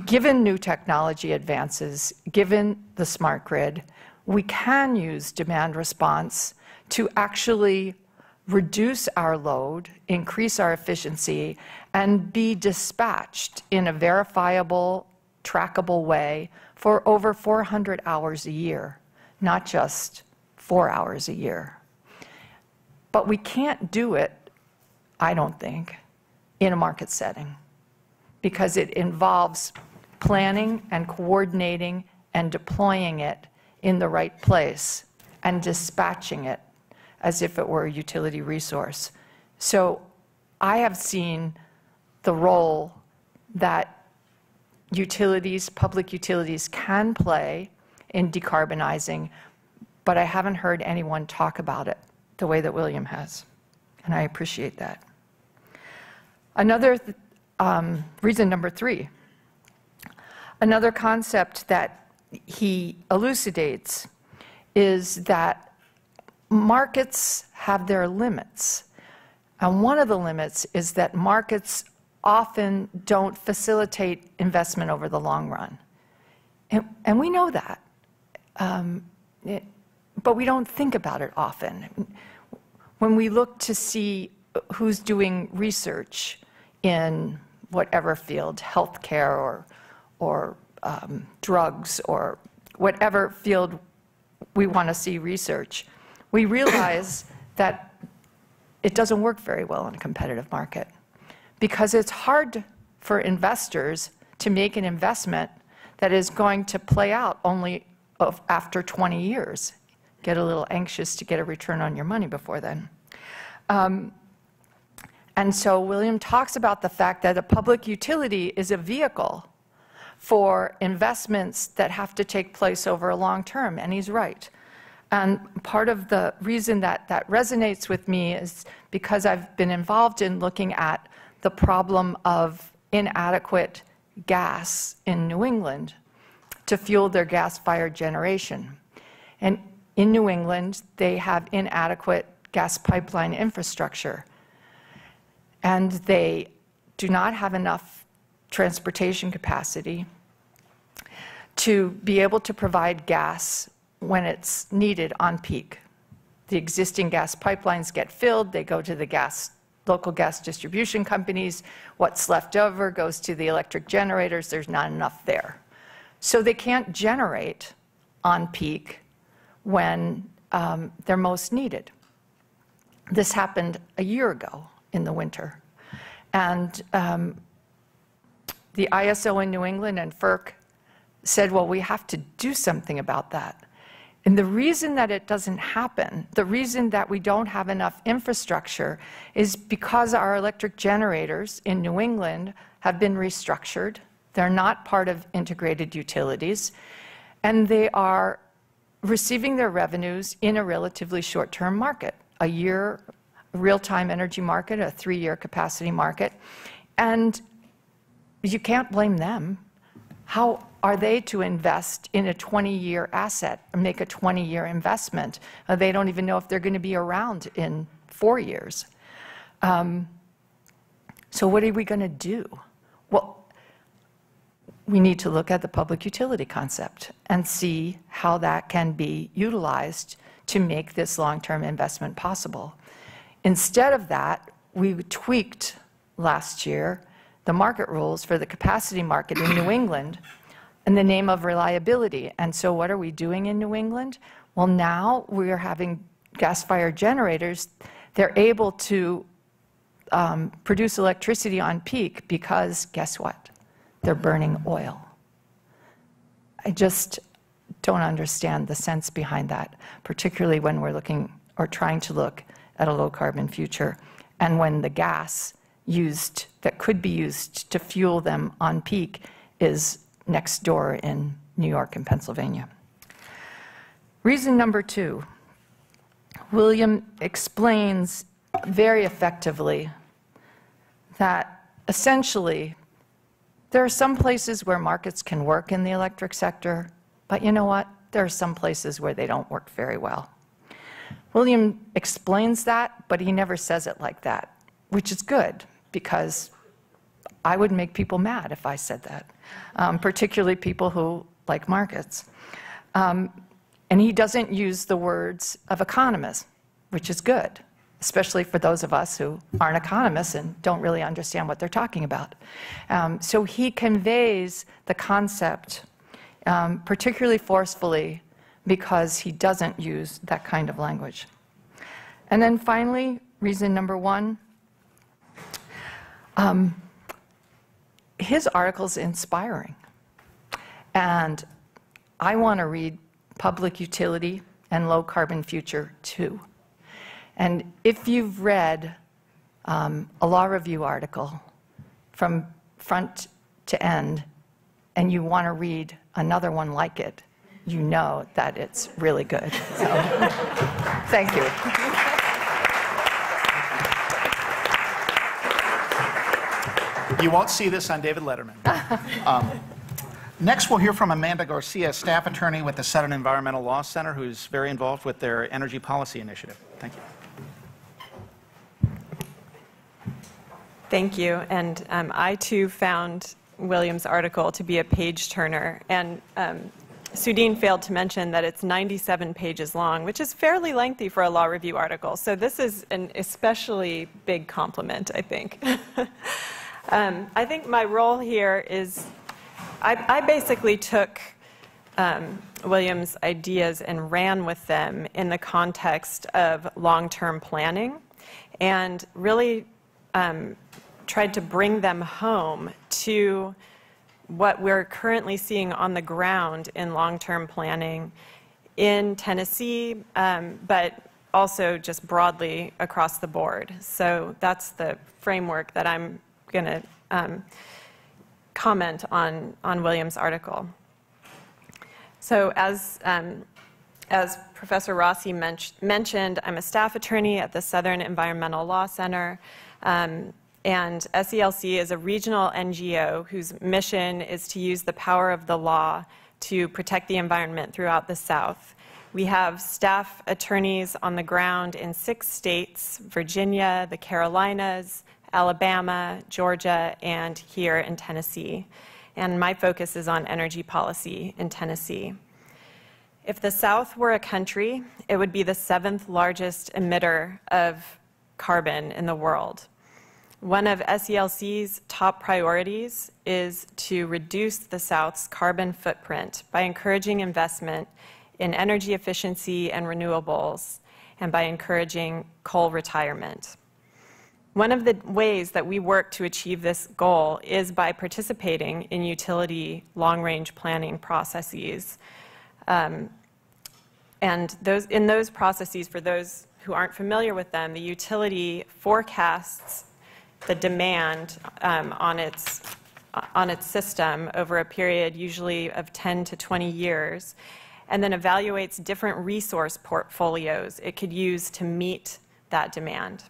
Given new technology advances, given the smart grid, we can use demand response to actually reduce our load, increase our efficiency, and be dispatched in a verifiable, trackable way for over 400 hours a year, not just 4 hours a year. But we can't do it, I don't think, in a market setting, because it involves planning and coordinating and deploying it in the right place and dispatching it as if it were a utility resource. So I have seen the role that utilities, public utilities, can play in decarbonizing, but I haven't heard anyone talk about it the way that William has, and I appreciate that. Another reason number 3, another concept that he elucidates is that markets have their limits. And one of the limits is that markets often don't facilitate investment over the long run. And we know that. But we don't think about it often. When we look to see who's doing research in whatever field, healthcare or drugs or whatever field we want to see research, we realize that it doesn't work very well in a competitive market because it's hard for investors to make an investment that is going to play out only after 20 years. Get a little anxious to get a return on your money before then. And so William talks about the fact that a public utility is a vehicle for investments that have to take place over a long term, and he's right. And part of the reason that that resonates with me is because I've been involved in looking at the problem of inadequate gas in New England to fuel their gas-fired generation. And in New England, they have inadequate gas pipeline infrastructure. And they do not have enough transportation capacity to be able to provide gas when it's needed on peak. The existing gas pipelines get filled, they go to the local gas distribution companies. What's left over goes to the electric generators. There's not enough there. So they can't generate on peak when they're most needed. This happened a year ago in the winter. And the ISO in New England and FERC said, well, we have to do something about that. And the reason that it doesn't happen, the reason that we don't have enough infrastructure is because our electric generators in New England have been restructured. They're not part of integrated utilities, and they are receiving their revenues in a relatively short-term market, a year real-time energy market, a 3-year capacity market, and you can't blame them. How are they to invest in a 20-year asset or make a 20-year investment? They don't even know if they're going to be around in 4 years. So what are we going to do? Well, we need to look at the public utility concept and see how that can be utilized to make this long-term investment possible. Instead of that, we tweaked last year the market rules for the capacity market in New England in the name of reliability. And so what are we doing in New England? Well, now we are having gas-fired generators. They're able to produce electricity on peak because, guess what? They're burning oil. I just don't understand the sense behind that, particularly when we're looking or trying to look at a low-carbon future, and when the gas used that could be used to fuel them on peak is next door in New York and Pennsylvania. Reason number 2, William explains very effectively that essentially there are some places where markets can work in the electric sector, but you know what? There are some places where they don't work very well. William explains that, but he never says it like that, which is good, because I would make people mad if I said that, particularly people who like markets. And he doesn't use the words of economists, which is good, especially for those of us who aren't economists and don't really understand what they're talking about. So he conveys the concept particularly forcefully because he doesn't use that kind of language. And then finally, reason number 1, his article's inspiring. And I want to read Public Utility and Low Carbon Future too. And if you've read a law review article from front to end and you want to read another one like it, you know that it's really good. So, thank you. You won't see this on David Letterman. Next, we'll hear from Amanda Garcia, staff attorney with the Southern Environmental Law Center, who's very involved with their energy policy initiative. Thank you. Thank you. And I, too, found William's article to be a page-turner. And Suedeen failed to mention that it's 97 pages long, which is fairly lengthy for a law review article. So this is an especially big compliment, I think. I think my role here is I basically took William's ideas and ran with them in the context of long-term planning and really tried to bring them home to what we're currently seeing on the ground in long-term planning in Tennessee, but also just broadly across the board. So that's the framework that I'm going to comment on William's article. So as Professor Rossi mentioned, I'm a staff attorney at the Southern Environmental Law Center. And SELC is a regional NGO whose mission is to use the power of the law to protect the environment throughout the South. We have staff attorneys on the ground in 6 states, Virginia, the Carolinas, Alabama, Georgia, and here in Tennessee. And my focus is on energy policy in Tennessee. If the South were a country, it would be the 7th largest emitter of carbon in the world. One of SELC's top priorities is to reduce the South's carbon footprint by encouraging investment in energy efficiency and renewables, and by encouraging coal retirement. One of the ways that we work to achieve this goal is by participating in utility long-range planning processes. And in those processes, for those who aren't familiar with them, the utility forecasts the demand on its system over a period usually of 10 to 20 years, and then evaluates different resource portfolios it could use to meet that demand.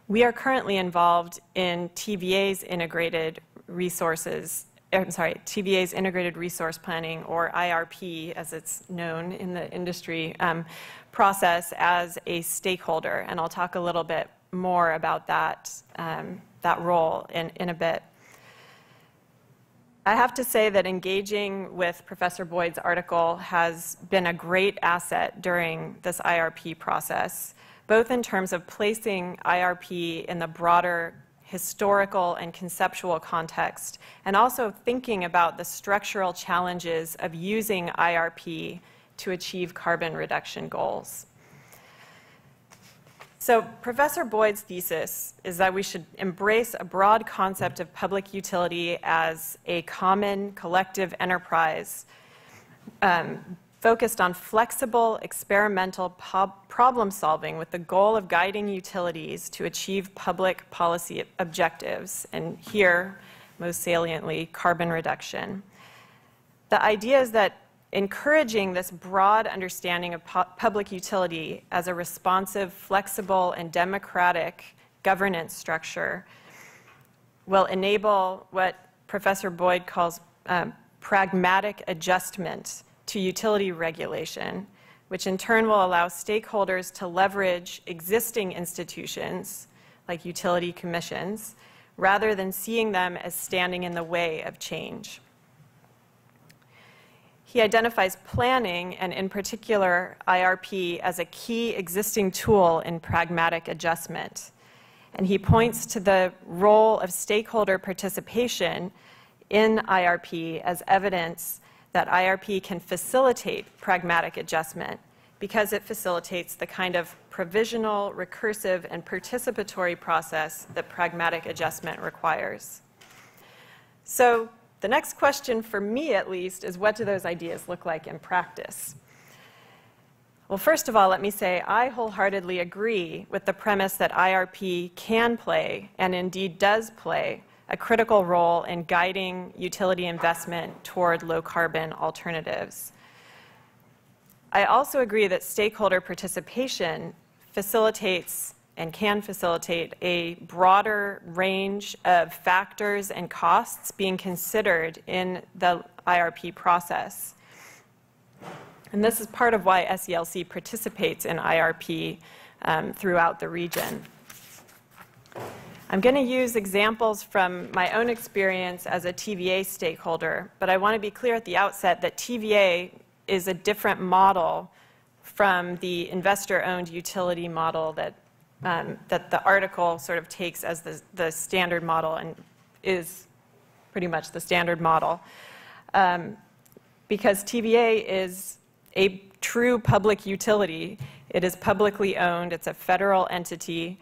We are currently involved in TVA's integrated resources planning, or IRP as it's known in the industry, process as a stakeholder, and I'll talk a little bit more about that role in a bit. I have to say that engaging with Professor Boyd's article has been a great asset during this IRP process, both in terms of placing IRP in the broader historical and conceptual context, and also thinking about the structural challenges of using IRP to achieve carbon reduction goals. So Professor Boyd's thesis is that we should embrace a broad concept of public utility as a common collective enterprise focused on flexible experimental problem solving with the goal of guiding utilities to achieve public policy objectives, and here, most saliently, carbon reduction. The idea is that encouraging this broad understanding of public utility as a responsive, flexible, and democratic governance structure will enable what Professor Boyd calls pragmatic adjustment to utility regulation, which in turn will allow stakeholders to leverage existing institutions like utility commissions rather than seeing them as standing in the way of change. He identifies planning, and in particular IRP, as a key existing tool in pragmatic adjustment. And he points to the role of stakeholder participation in IRP as evidence that IRP can facilitate pragmatic adjustment because it facilitates the kind of provisional, recursive, and participatory process that pragmatic adjustment requires. So the next question, for me at least, is what do those ideas look like in practice? Well, first of all, let me say I wholeheartedly agree with the premise that IRP can play, and indeed does play, a critical role in guiding utility investment toward low-carbon alternatives. I also agree that stakeholder participation facilitates and can facilitate a broader range of factors and costs being considered in the IRP process. And this is part of why SELC participates in IRP throughout the region. I'm going to use examples from my own experience as a TVA stakeholder, but I want to be clear at the outset that TVA is a different model from the investor-owned utility model that the article sort of takes as the standard model and is pretty much the standard model. Because TVA is a true public utility. It is publicly owned. It's a federal entity.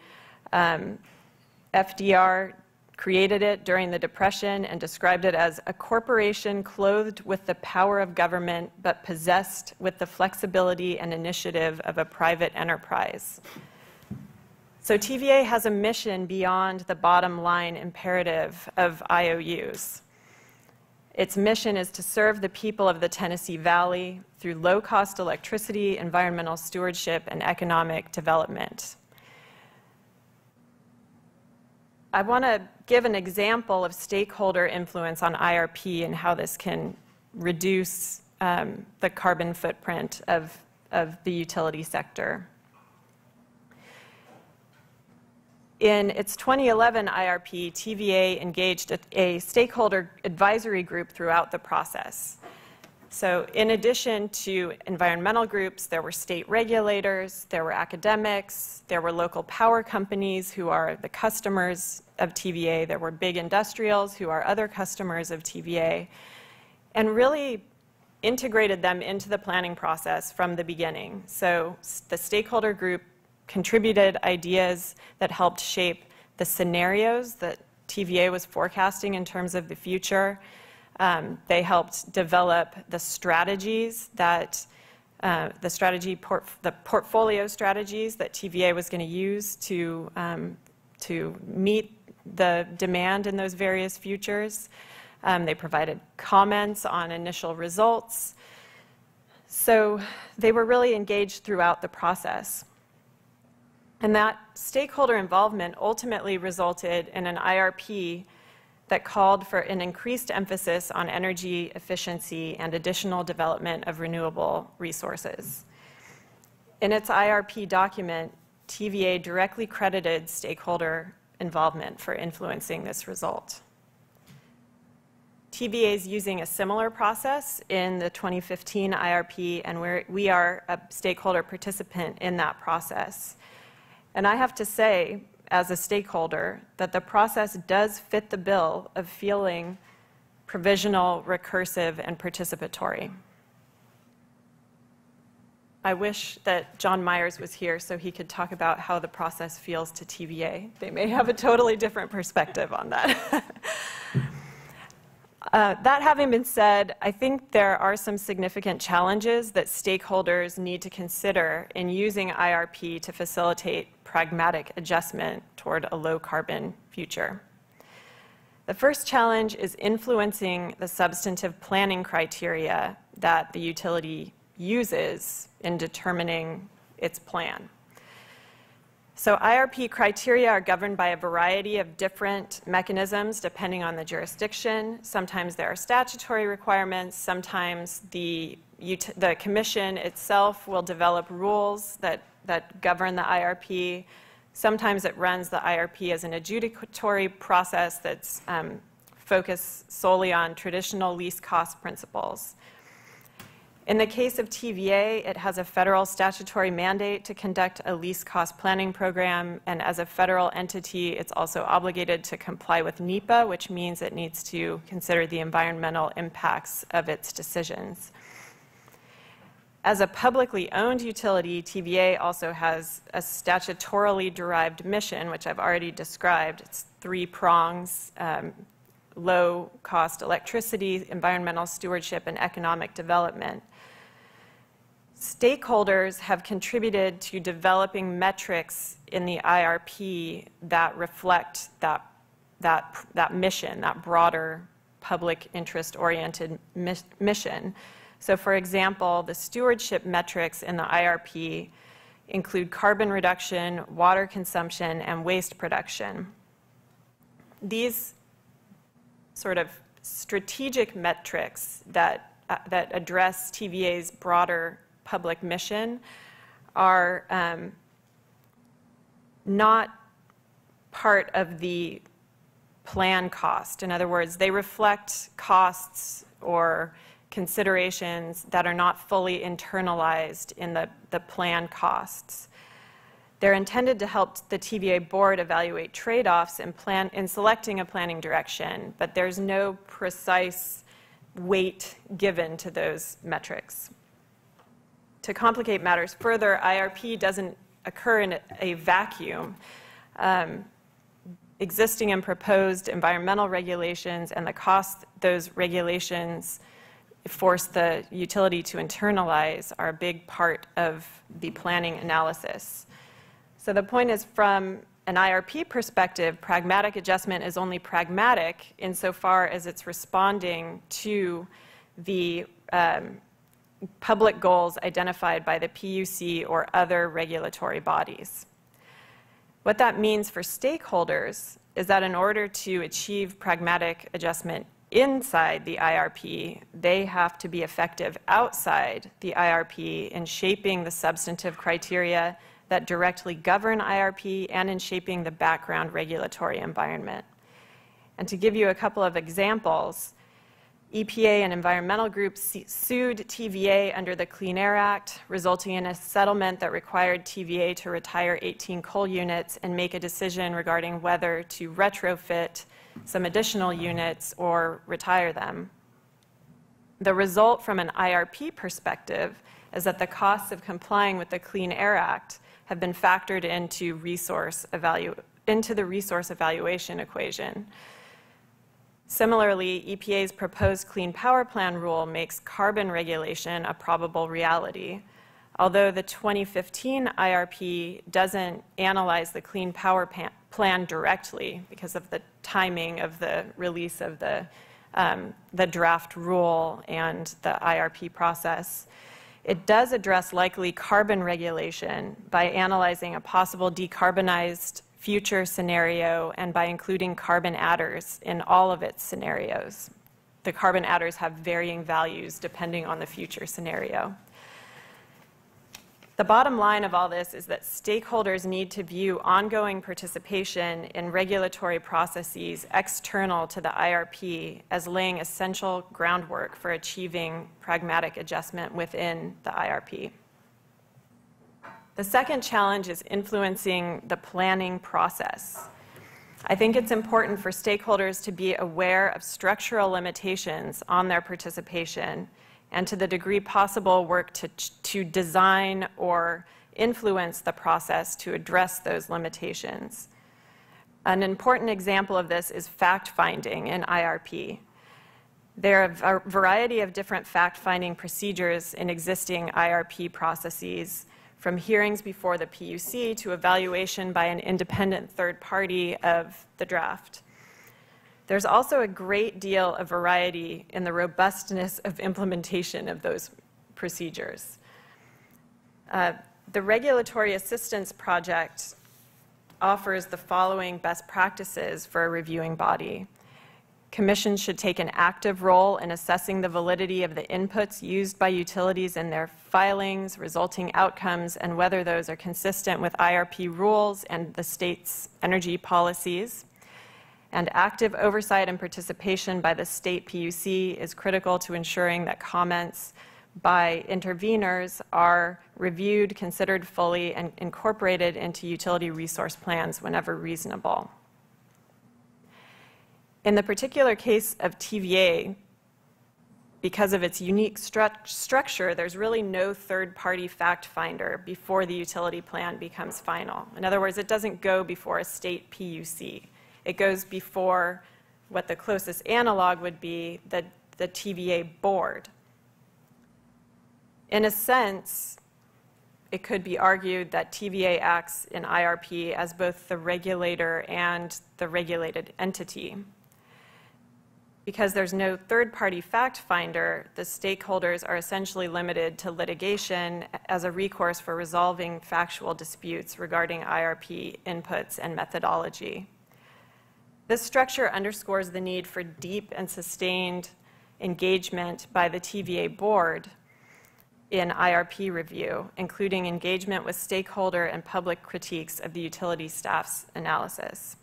FDR created it during the Depression and described it as a corporation clothed with the power of government but possessed with the flexibility and initiative of a private enterprise. So TVA has a mission beyond the bottom line imperative of IOUs. Its mission is to serve the people of the Tennessee Valley through low-cost electricity, environmental stewardship, and economic development. I want to give an example of stakeholder influence on IRP and how this can reduce the carbon footprint of the utility sector. In its 2011 IRP, TVA engaged a stakeholder advisory group throughout the process. So in addition to environmental groups, there were state regulators, there were academics, there were local power companies who are the customers of TVA, there were big industrials who are other customers of TVA, and really integrated them into the planning process from the beginning. So the stakeholder group contributed ideas that helped shape the scenarios that TVA was forecasting in terms of the future. They helped develop the strategies that the portfolio strategies that TVA was going to use to meet the demand in those various futures. They provided comments on initial results. So they were really engaged throughout the process. And that stakeholder involvement ultimately resulted in an IRP that called for an increased emphasis on energy efficiency and additional development of renewable resources. In its IRP document, TVA directly credited stakeholder involvement for influencing this result. TVA is using a similar process in the 2015 IRP, and we are a stakeholder participant in that process. And I have to say, as a stakeholder, that the process does fit the bill of feeling provisional, recursive, and participatory. I wish that John Myers was here so he could talk about how the process feels to TVA. They may have a totally different perspective on that. That having been said, I think there are some significant challenges that stakeholders need to consider in using IRP to facilitate pragmatic adjustment toward a low-carbon future. The first challenge is influencing the substantive planning criteria that the utility uses in determining its plan. So IRP criteria are governed by a variety of different mechanisms depending on the jurisdiction. Sometimes there are statutory requirements. Sometimes the commission itself will develop rules that govern the IRP. Sometimes it runs the IRP as an adjudicatory process that's focused solely on traditional least cost principles. In the case of TVA, it has a federal statutory mandate to conduct a least cost planning program, and as a federal entity, it's also obligated to comply with NEPA, which means it needs to consider the environmental impacts of its decisions. As a publicly owned utility, TVA also has a statutorily derived mission, which I've already described. It's 3 prongs: low-cost electricity, environmental stewardship, and economic development. Stakeholders have contributed to developing metrics in the IRP that reflect that mission, that broader public interest-oriented mission. So for example, the stewardship metrics in the IRP include carbon reduction, water consumption, and waste production. These sort of strategic metrics that address TVA's broader public mission are not part of the plan cost. In other words, they reflect costs or considerations that are not fully internalized in the plan costs. They're intended to help the TVA board evaluate trade-offs in selecting a planning direction, but there's no precise weight given to those metrics. To complicate matters further, IRP doesn't occur in a vacuum. Existing and proposed environmental regulations and the cost those regulations force the utility to internalize are a big part of the planning analysis. So the point is, from an IRP perspective, pragmatic adjustment is only pragmatic insofar as it's responding to the public goals identified by the PUC or other regulatory bodies. What that means for stakeholders is that in order to achieve pragmatic adjustment inside the IRP, they have to be effective outside the IRP in shaping the substantive criteria that directly govern IRP and in shaping the background regulatory environment. And to give you a couple of examples, EPA and environmental groups sued TVA under the Clean Air Act, resulting in a settlement that required TVA to retire 18 coal units and make a decision regarding whether to retrofit some additional units or retire them. The result from an IRP perspective is that the costs of complying with the Clean Air Act have been factored into the resource evaluation equation. Similarly, EPA's proposed Clean Power Plan rule makes carbon regulation a probable reality. Although the 2015 IRP doesn't analyze the Clean Power Plan directly because of the timing of the release of the draft rule and the IRP process, it does address likely carbon regulation by analyzing a possible decarbonized future scenario and by including carbon adders in all of its scenarios. The carbon adders have varying values depending on the future scenario. The bottom line of all this is that stakeholders need to view ongoing participation in regulatory processes external to the IRP as laying essential groundwork for achieving pragmatic adjustment within the IRP. The second challenge is influencing the planning process. I think it's important for stakeholders to be aware of structural limitations on their participation and, to the degree possible, work to design or influence the process to address those limitations. An important example of this is fact-finding in IRP. There are a variety of different fact-finding procedures in existing IRP processes, from hearings before the PUC to evaluation by an independent third party of the draft. There's also a great deal of variety in the robustness of implementation of those procedures. The Regulatory Assistance Project offers the following best practices for a reviewing body. Commissions should take an active role in assessing the validity of the inputs used by utilities in their filings, resulting outcomes, and whether those are consistent with IRP rules and the state's energy policies. And active oversight and participation by the state PUC is critical to ensuring that comments by interveners are reviewed, considered fully, and incorporated into utility resource plans whenever reasonable. In the particular case of TVA, because of its unique structure, there's really no third-party fact finder before the utility plan becomes final. In other words, it doesn't go before a state PUC. It goes before what the closest analog would be, the TVA board. In a sense, it could be argued that TVA acts in IRP as both the regulator and the regulated entity. Because there's no third-party fact finder, the stakeholders are essentially limited to litigation as a recourse for resolving factual disputes regarding IRP inputs and methodology. This structure underscores the need for deep and sustained engagement by the TVA board in IRP review, including engagement with stakeholder and public critiques of the utility staff's analysis.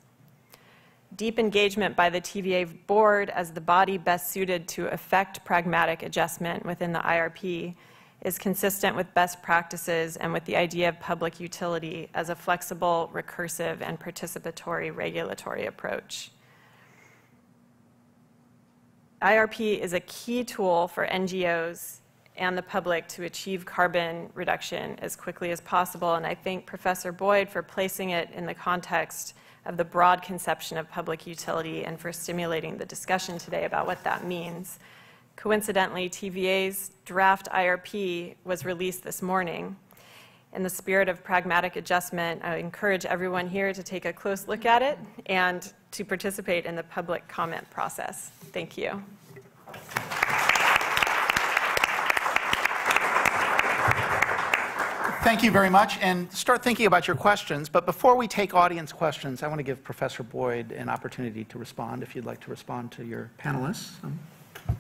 Deep engagement by the TVA board as the body best suited to effect pragmatic adjustment within the IRP is consistent with best practices and with the idea of public utility as a flexible, recursive, and participatory regulatory approach. IRP is a key tool for NGOs and the public to achieve carbon reduction as quickly as possible, and I thank Professor Boyd for placing it in the context of the broad conception of public utility and for stimulating the discussion today about what that means. Coincidentally, TVA's draft IRP was released this morning. In the spirit of pragmatic adjustment, I encourage everyone here to take a close look at it and to participate in the public comment process. Thank you. Thank you very much, and start thinking about your questions. But before we take audience questions, I want to give Professor Boyd an opportunity to respond, if you'd like to respond to your panelists.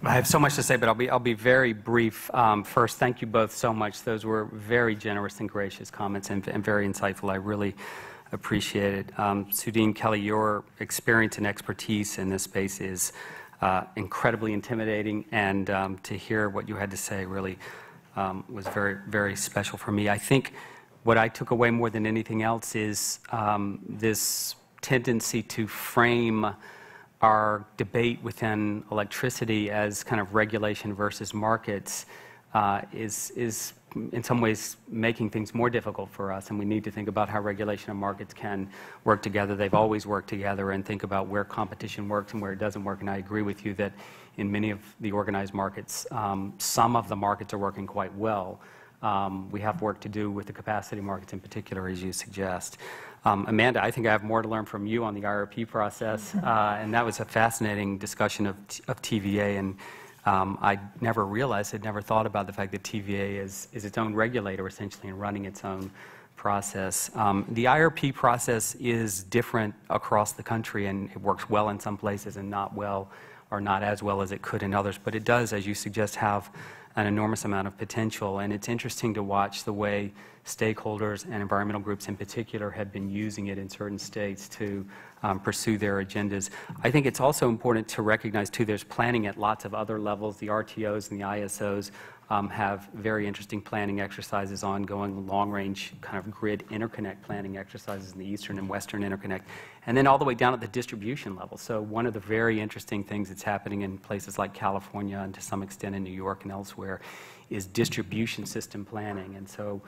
I have so much to say, but I'll be very brief. First, thank you both so much. Those were very generous and gracious comments and very insightful. I really appreciate it. Suedeen, Kelly, your experience and expertise in this space is incredibly intimidating, and to hear what you had to say really was very, very special for me. I think what I took away more than anything else is this tendency to frame our debate within electricity as kind of regulation versus markets is in some ways making things more difficult for us, and we need to think about how regulation and markets can work together. They've always worked together, and think about where competition works and where it doesn't work. And I agree with you that in many of the organized markets, some of the markets are working quite well. We have work to do with the capacity markets in particular, as you suggest. Amanda, I think I have more to learn from you on the IRP process, and that was a fascinating discussion of TVA, and I never realized, I'd never thought about the fact that TVA is its own regulator, essentially, and running its own process. The IRP process is different across the country, and it works well in some places and not well, or not as well as it could in others, but it does, as you suggest, have an enormous amount of potential, and it's interesting to watch the way stakeholders and environmental groups in particular have been using it in certain states to pursue their agendas. I think it's also important to recognize, too, there's planning at lots of other levels. The RTOs and the ISOs have very interesting planning exercises, ongoing long-range kind of grid interconnect planning exercises in the eastern and western interconnect, and then all the way down at the distribution level. So one of the very interesting things that's happening in places like California and to some extent in New York and elsewhere is distribution system planning. And so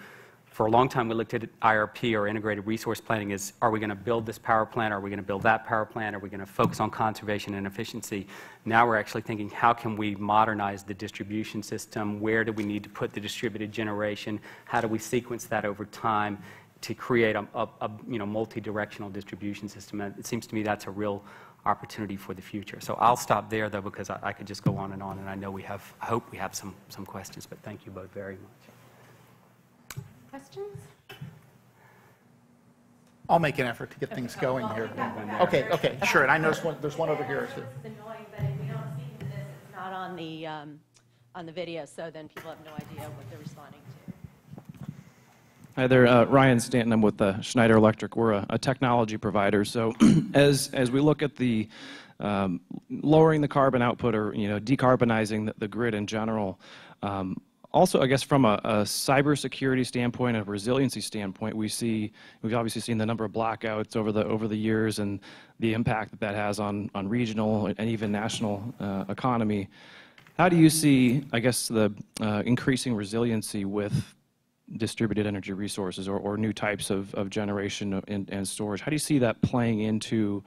for a long time, we looked at IRP, or integrated resource planning, as, are we going to build this power plant? Are we going to build that power plant? Are we going to focus on conservation and efficiency? Now we're actually thinking, how can we modernize the distribution system? Where do we need to put the distributed generation? How do we sequence that over time to create a multi-directional distribution system? And it seems to me that's a real opportunity for the future. So I'll stop there, though, because I could just go on, and I know I hope we have some questions, but thank you both very much. Questions? I'll make an effort to get things going here. Okay, sure. And I know there's one over here, too. It's annoying, but if we don't speak to this, it's not on the video, so then people have no idea what they're responding to. Hi there, Ryan Stanton. I'm with Schneider Electric. We're a technology provider. So as we look at the lowering the carbon output, or decarbonizing the grid in general, also, I guess from a cybersecurity standpoint, a resiliency standpoint, we've obviously seen the number of blackouts over the years and the impact that has on regional and even national economy. How do you see, I guess, the increasing resiliency with distributed energy resources, or new types of generation and storage? How do you see that playing into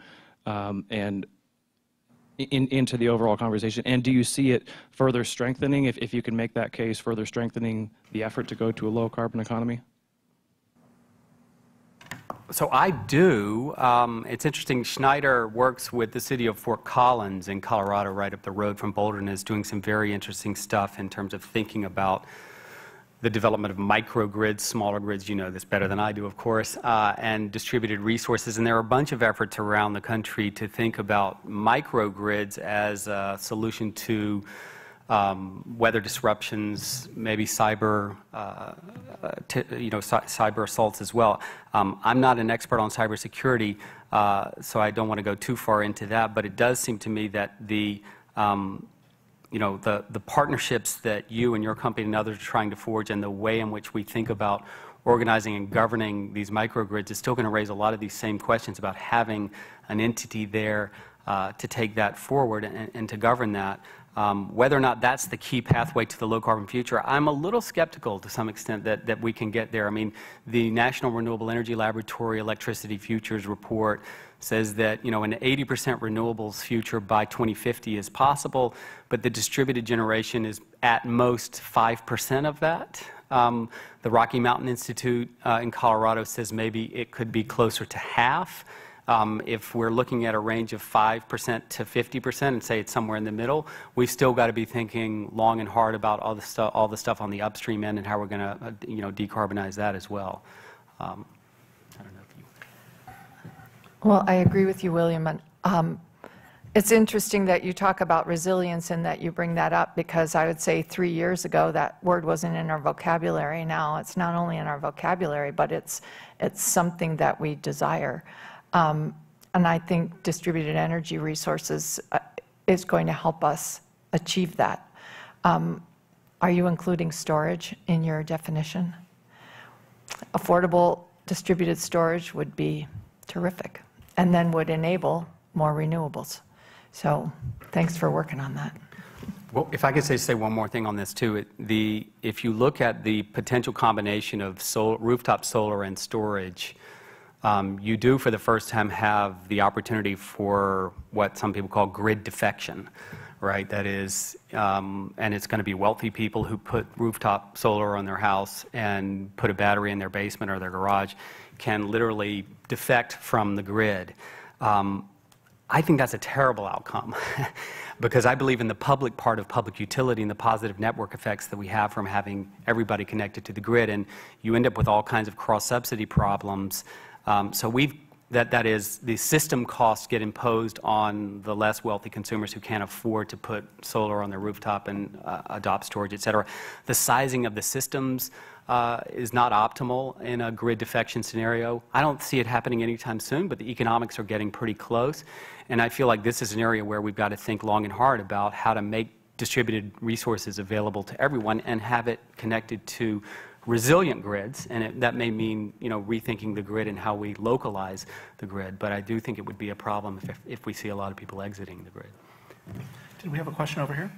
into the overall conversation, and do you see it further strengthening, if you can make that case, further strengthening the effort to go to a low carbon economy? So I do. It's interesting, Schneider works with the city of Fort Collins in Colorado, right up the road from Boulder, and is doing some very interesting stuff in terms of thinking about the development of microgrids, smaller grids, you know this better than I do, of course, and distributed resources. And there are a bunch of efforts around the country to think about microgrids as a solution to weather disruptions, maybe cyber, cyber assaults as well. I'm not an expert on cybersecurity, so I don't want to go too far into that. But it does seem to me that the partnerships that you and your company and others are trying to forge, and the way in which we think about organizing and governing these microgrids is still going to raise a lot of these same questions about having an entity there to take that forward and to govern that. Whether or not that's the key pathway to the low-carbon future, I'm a little skeptical to some extent that we can get there. I mean, the National Renewable Energy Laboratory Electricity Futures Report says that, an 80% renewables future by 2050 is possible, but the distributed generation is at most 5% of that. The Rocky Mountain Institute in Colorado says maybe it could be closer to half. If we're looking at a range of 5% to 50% and say it's somewhere in the middle, we've still got to be thinking long and hard about all the stuff on the upstream end and how we're going to decarbonize that as well. I don't know if you... Well, I agree with you, William. And, it's interesting that you talk about resilience and that you bring that up, because I would say 3 years ago that word wasn't in our vocabulary. Now it's not only in our vocabulary, but it's something that we desire. And I think distributed energy resources is going to help us achieve that. Are you including storage in your definition? Affordable distributed storage would be terrific, and then would enable more renewables. So thanks for working on that. Well, if I could say one more thing on this too, if you look at the potential combination of rooftop solar and storage, you do for the first time have the opportunity for what some people call grid defection, right? That is, and it's going to be wealthy people who put rooftop solar on their house and put a battery in their basement or their garage can literally defect from the grid. I think that's a terrible outcome because I believe in the public part of public utility and the positive network effects that we have from having everybody connected to the grid, and you end up with all kinds of cross-subsidy problems. So that is, the system costs get imposed on the less wealthy consumers who can't afford to put solar on their rooftop and adopt storage, et cetera. The sizing of the systems is not optimal in a grid defection scenario. I don't see it happening anytime soon, but the economics are getting pretty close. And I feel like this is an area where we've got to think long and hard about how to make distributed resources available to everyone and have it connected to resilient grids, and that may mean rethinking the grid and how we localize the grid. But I do think it would be a problem if we see a lot of people exiting the grid. Did we have a question over here?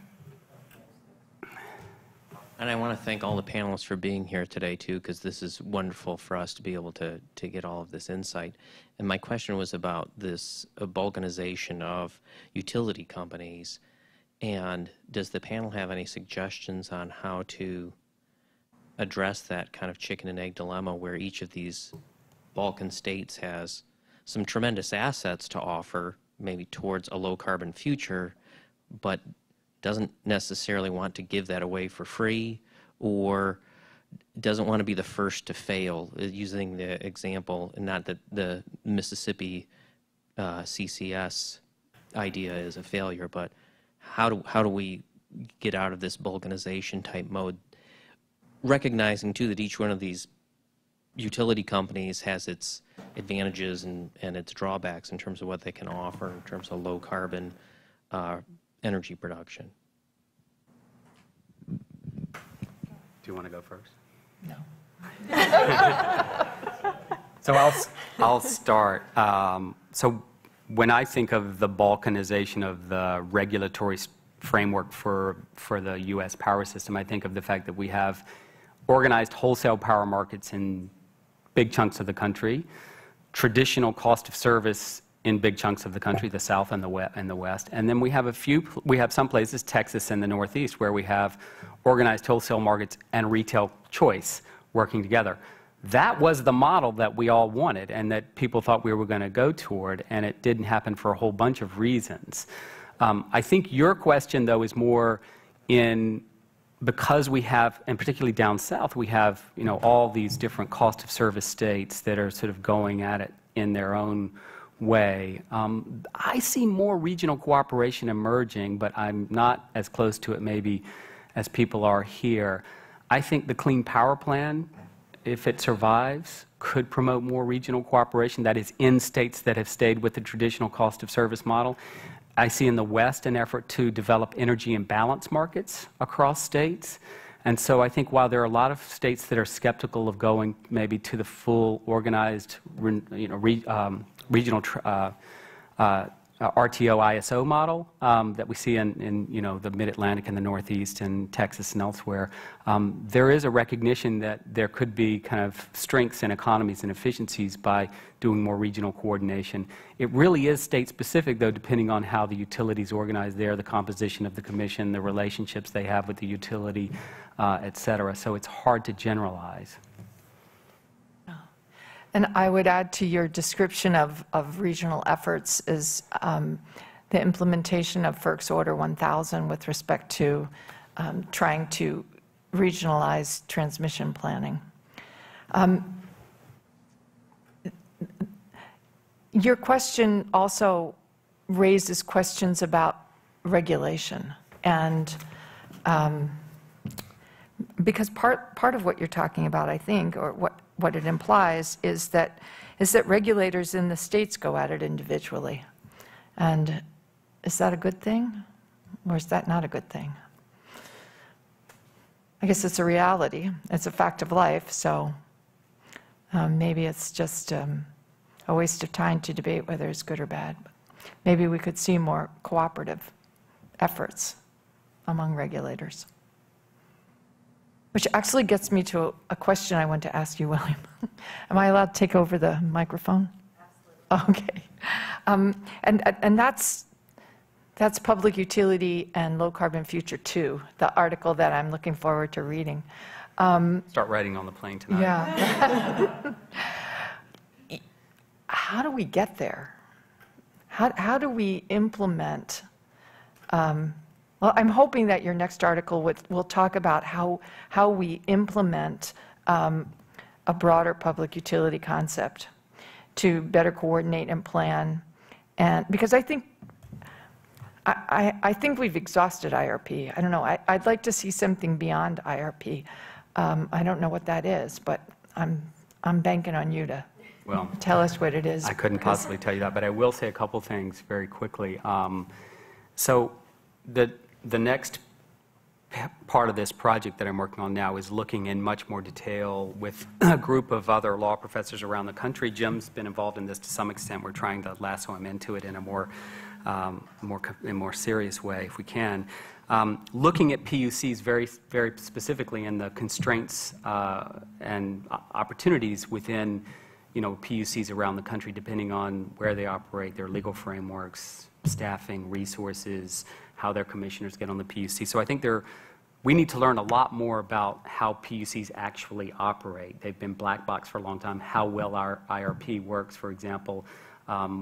And I want to thank all the panelists for being here today too, because this is wonderful for us to be able to get all of this insight. And my question was about this balkanization of utility companies. And does the panel have any suggestions on how to address that kind of chicken and egg dilemma where each of these Balkan states has some tremendous assets to offer, maybe towards a low carbon future, but doesn't necessarily want to give that away for free, or doesn't want to be the first to fail, using the example, and not that the Mississippi CCS idea is a failure, but how do we get out of this balkanization type mode, recognizing too that each one of these utility companies has its advantages and its drawbacks in terms of what they can offer in terms of low carbon energy production. Do you want to go first? No. So I'll start. So when I think of the balkanization of the regulatory framework for the U.S. power system, I think of the fact that we have organized wholesale power markets in big chunks of the country, traditional cost of service in big chunks of the country, the South and the West, and then we have some places, Texas and the Northeast, where we have organized wholesale markets and retail choice working together. that was the model that we all wanted and that people thought we were going to go toward, and it didn't happen for a whole bunch of reasons. I think your question, though, is more in because we have, and particularly down south, we have all these different cost of service states that are sort of going at it in their own way. I see more regional cooperation emerging, but I'm not as close to it maybe as people are here. I think the Clean Power Plan, if it survives, could promote more regional cooperation, that is in states that have stayed with the traditional cost of service model. I see in the West an effort to develop energy imbalance markets across states. And so I think while there are a lot of states that are skeptical of going maybe to the full organized regional RTO ISO model that we see in the Mid-Atlantic and the Northeast and Texas and elsewhere, there is a recognition that there could be kind of strengths and economies and efficiencies by doing more regional coordination. It really is state-specific, though, depending on how the utilities organize there, the composition of the commission, the relationships they have with the utility, et cetera. So it's hard to generalize. And I would add to your description of regional efforts is the implementation of FERC's Order 1000 with respect to trying to regionalize transmission planning. Your question also raises questions about regulation, and because part of what you're talking about, I think, or what it implies is that regulators in the states go at it individually. And is that a good thing, or is that not a good thing? I guess it's a reality. It's a fact of life, so maybe it's just a waste of time to debate whether it's good or bad. Maybe we could see more cooperative efforts among regulators. Which actually gets me to a question I want to ask you, William. Am I allowed to take over the microphone? Absolutely. Okay. And that's Public Utility and Low Carbon Future 2, the article that I'm looking forward to reading. Start writing on the plane tonight. Yeah. How do we get there? How do we implement well, I'm hoping that your next article will talk about how we implement a broader public utility concept to better coordinate and plan, and because I think we've exhausted IRP. I don't know. I'd like to see something beyond IRP. I don't know what that is, but I'm banking on you to tell us what it is. I couldn't possibly tell you that, but I will say a couple things very quickly. So the next part of this project that I'm working on now is looking in much more detail with a group of other law professors around the country. Jim's been involved in this to some extent. We're trying to lasso him into it in a more serious way, if we can. Looking at PUCs very specifically and the constraints and opportunities within PUCs around the country, depending on where they operate, their legal frameworks, staffing, resources, how their commissioners get on the PUC. So I think we need to learn a lot more about how PUCs actually operate. They've been black box for a long time, how well our IRP works, for example,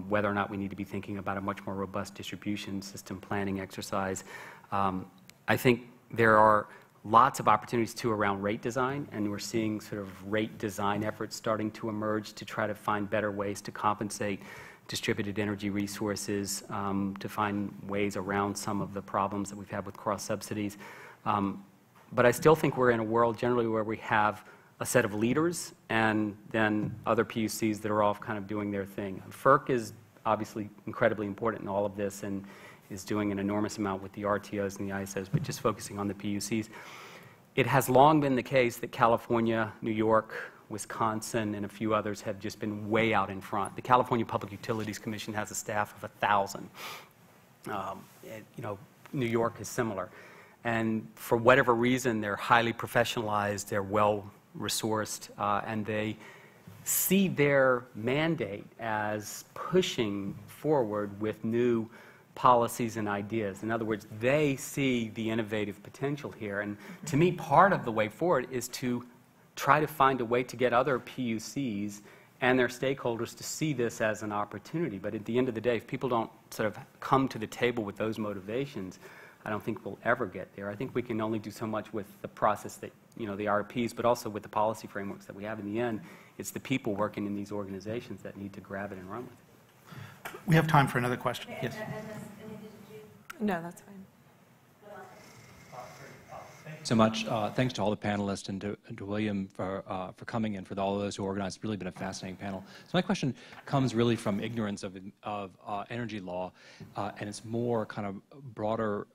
whether or not we need to be thinking about a much more robust distribution system planning exercise. I think there are lots of opportunities too around rate design, and we're seeing sort of rate design efforts starting to emerge to try to find better ways to compensate distributed energy resources, to find ways around some of the problems that we've had with cross subsidies. But I still think we're in a world generally where we have a set of leaders and then other PUCs that are all kind of doing their thing. FERC is obviously incredibly important in all of this and is doing an enormous amount with the RTOs and the ISOs, but just focusing on the PUCs. It has long been the case that California, New York, Wisconsin, and a few others have just been way out in front. The California Public Utilities Commission has a staff of 1,000. New York is similar. And for whatever reason, they're highly professionalized, they're well-resourced, and they see their mandate as pushing forward with new policies and ideas. In other words, they see the innovative potential here. And to me, part of the way forward is to try to find a way to get other PUCs and their stakeholders to see this as an opportunity. But at the end of the day, if people don't sort of come to the table with those motivations, I don't think we'll ever get there. I think we can only do so much with the process that, the RFPs, but also with the policy frameworks that we have. In the end, it's the people working in these organizations that need to grab it and run with it. We have time for another question. Yes. No, that's fine. So much. Thanks to all the panelists and to William for coming and for all of those who organized. It's really been a fascinating panel. So my question comes really from ignorance of energy law, and it's more kind of broader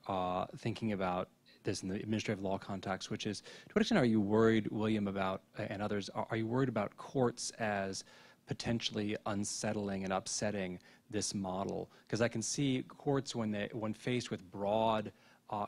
thinking about this in the administrative law context, which is, to what extent are you worried, William, about, and others, are you worried about courts as potentially unsettling and upsetting this model? Because I can see courts, when faced with broad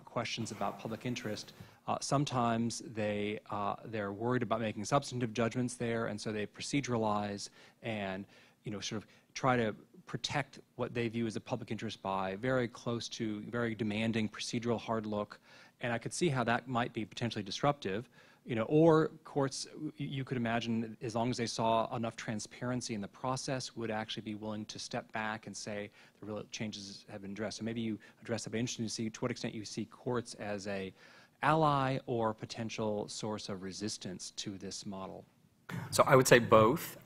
questions about public interest, sometimes they're worried about making substantive judgments there, and so they proceduralize and sort of try to protect what they view as a public interest by very close to very demanding procedural hard look. And I could see how that might be potentially disruptive. Or courts, you could imagine, as long as they saw enough transparency in the process, would actually be willing to step back and say the real changes have been addressed. So maybe you address that. But interesting to see to what extent you see courts as a ally or potential source of resistance to this model. So I would say both.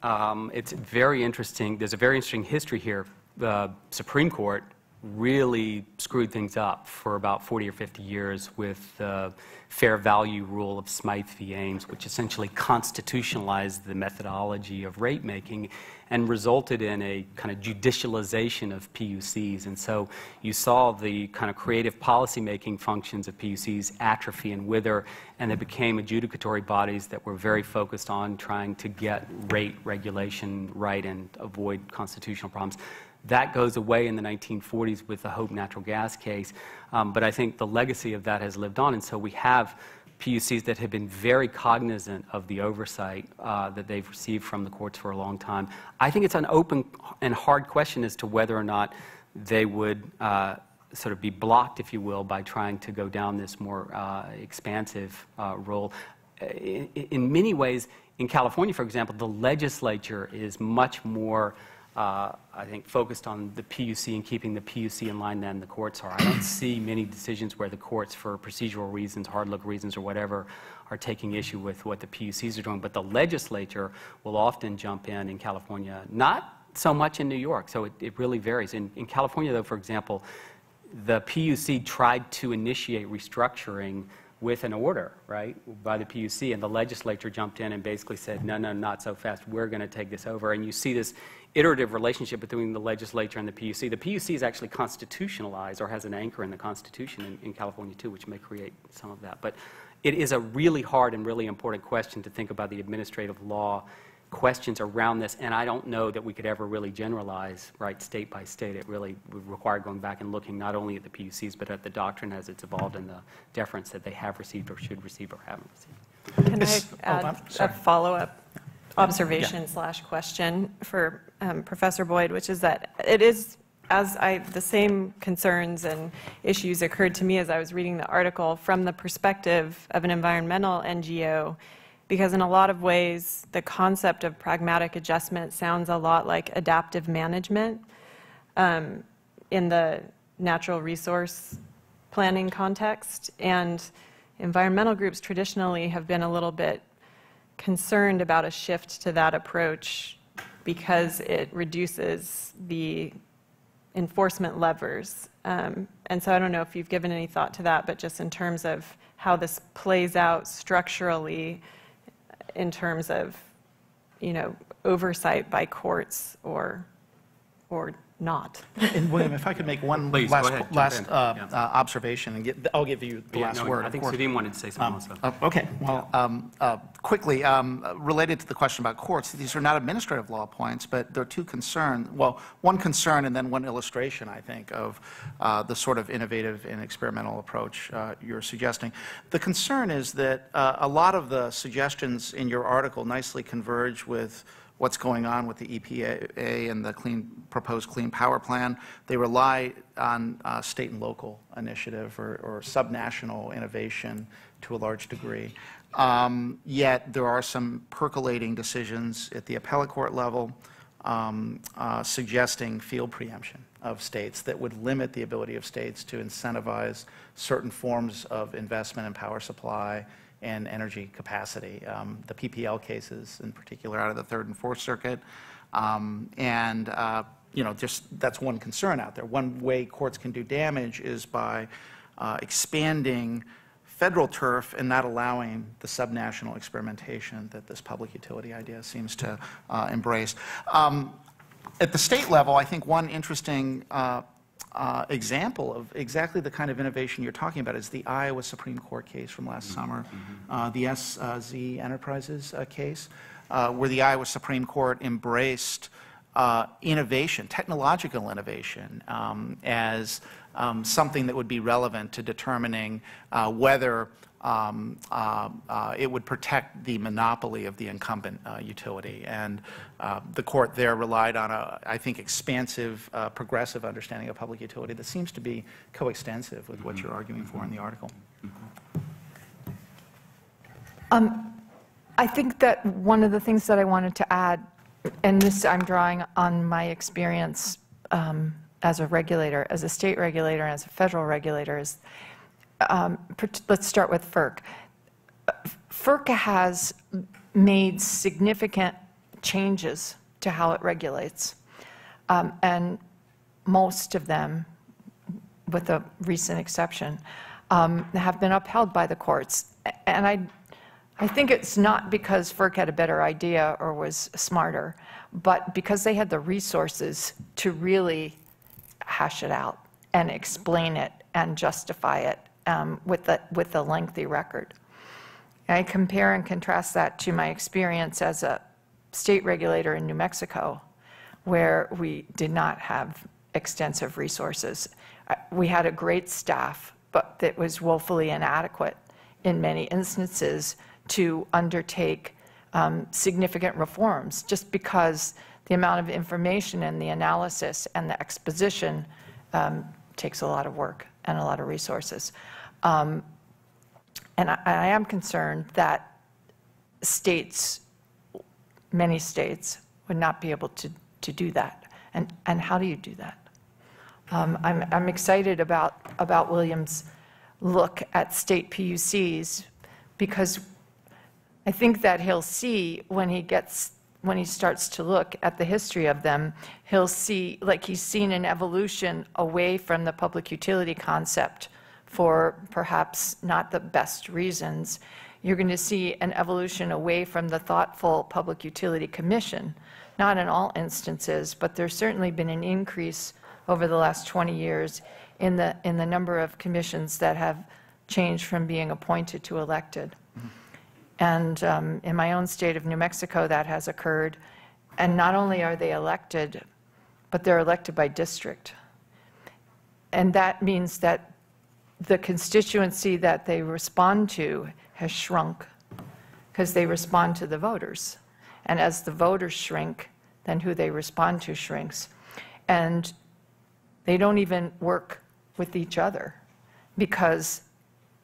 It's very interesting. There's a very interesting history here. The Supreme Court really screwed things up for about 40 or 50 years with the fair value rule of Smythe v. Ames, which essentially constitutionalized the methodology of rate making and resulted in a kind of judicialization of PUCs. And so you saw the kind of creative policy-making functions of PUCs atrophy and wither, and they became adjudicatory bodies that were very focused on trying to get rate regulation right and avoid constitutional problems. That goes away in the 1940s with the Hope natural gas case, but I think the legacy of that has lived on, and so we have PUCs that have been very cognizant of the oversight that they've received from the courts for a long time. I think it's an open and hard question as to whether or not they would sort of be blocked, if you will, by trying to go down this more expansive role. In many ways, in California, for example, the legislature is much more I think, focused on the PUC and keeping the PUC in line than the courts are. I don't see many decisions where the courts, for procedural reasons, hard look reasons, or whatever, are taking issue with what the PUCs are doing. But the legislature will often jump in California, not so much in New York. So it really varies. In California, though, for example, the PUC tried to initiate restructuring with an order, right, by the PUC, and the legislature jumped in and basically said, no, no, not so fast, we're going to take this over. And you see this iterative relationship between the legislature and the PUC. The PUC is actually constitutionalized or has an anchor in the Constitution in California, too, which may create some of that. But it is a really hard and really important question to think about the administrative law questions around this, and I don't know that we could ever really generalize, right, state by state. It really would require going back and looking not only at the PUCs, but at the doctrine as it's evolved and the deference that they have received or should receive or haven't received. Can I add a follow-up observation / question for Professor Boyd, which is that it is, the same concerns and issues occurred to me as I was reading the article from the perspective of an environmental NGO, because in a lot of ways, the concept of pragmatic adjustment sounds a lot like adaptive management in the natural resource planning context. And environmental groups traditionally have been a little bit concerned about a shift to that approach because it reduces the enforcement levers. And so I don't know if you've given any thought to that, but just in terms of how this plays out structurally in terms of, oversight by courts or not. And William, if I could make one last observation, and I'll give you the last word. I think Suedeen wanted to say something also. Okay. Well, quickly, related to the question about courts, these are not administrative law points, but there are two concerns. Well, one concern and then one illustration, I think, of the sort of innovative and experimental approach you're suggesting. The concern is that a lot of the suggestions in your article nicely converge with what's going on with the EPA and the proposed Clean Power Plan. They rely on state and local initiative or subnational innovation to a large degree. Yet there are some percolating decisions at the appellate court level suggesting field preemption of states that would limit the ability of states to incentivize certain forms of investment in power supply and energy capacity. The PPL cases in particular out of the Third and Fourth Circuit. Just that's one concern out there. One way courts can do damage is by expanding federal turf and not allowing the subnational experimentation that this public utility idea seems to embrace. At the state level, I think one interesting example of exactly the kind of innovation you're talking about is the Iowa Supreme Court case from last summer, the SZ Enterprises case, where the Iowa Supreme Court embraced innovation, technological innovation, as something that would be relevant to determining whether it would protect the monopoly of the incumbent utility. And the court there relied on I think, expansive, progressive understanding of public utility that seems to be coextensive with what you're arguing for in the article. I think that one of the things that I wanted to add, and this I'm drawing on my experience as a regulator, as a state regulator, as a federal regulator, is let's start with FERC. FERC has made significant changes to how it regulates, and most of them, with a recent exception, have been upheld by the courts. And I think it's not because FERC had a better idea or was smarter, but because they had the resources to really hash it out and explain it and justify it with a lengthy record. I compare and contrast that to my experience as a state regulator in New Mexico, where we did not have extensive resources. We had a great staff, but that was woefully inadequate in many instances to undertake significant reforms, just because the amount of information and the analysis and the exposition takes a lot of work and a lot of resources. And I am concerned that states, many states, would not be able to do that. And how do you do that? I'm excited about William's look at state PUCs, because I think that he'll see when he starts to look at the history of them, he'll see, like he's seen an evolution away from the public utility concept for perhaps not the best reasons. You're going to see an evolution away from the thoughtful Public Utility Commission, not in all instances, but there's certainly been an increase over the last 20 years in the number of commissions that have changed from being appointed to elected. And in my own state of New Mexico, that has occurred. And not only are they elected, but they're elected by district. And that means that the constituency that they respond to has shrunk, because they respond to the voters. And as the voters shrink, then who they respond to shrinks. And they don't even work with each other, because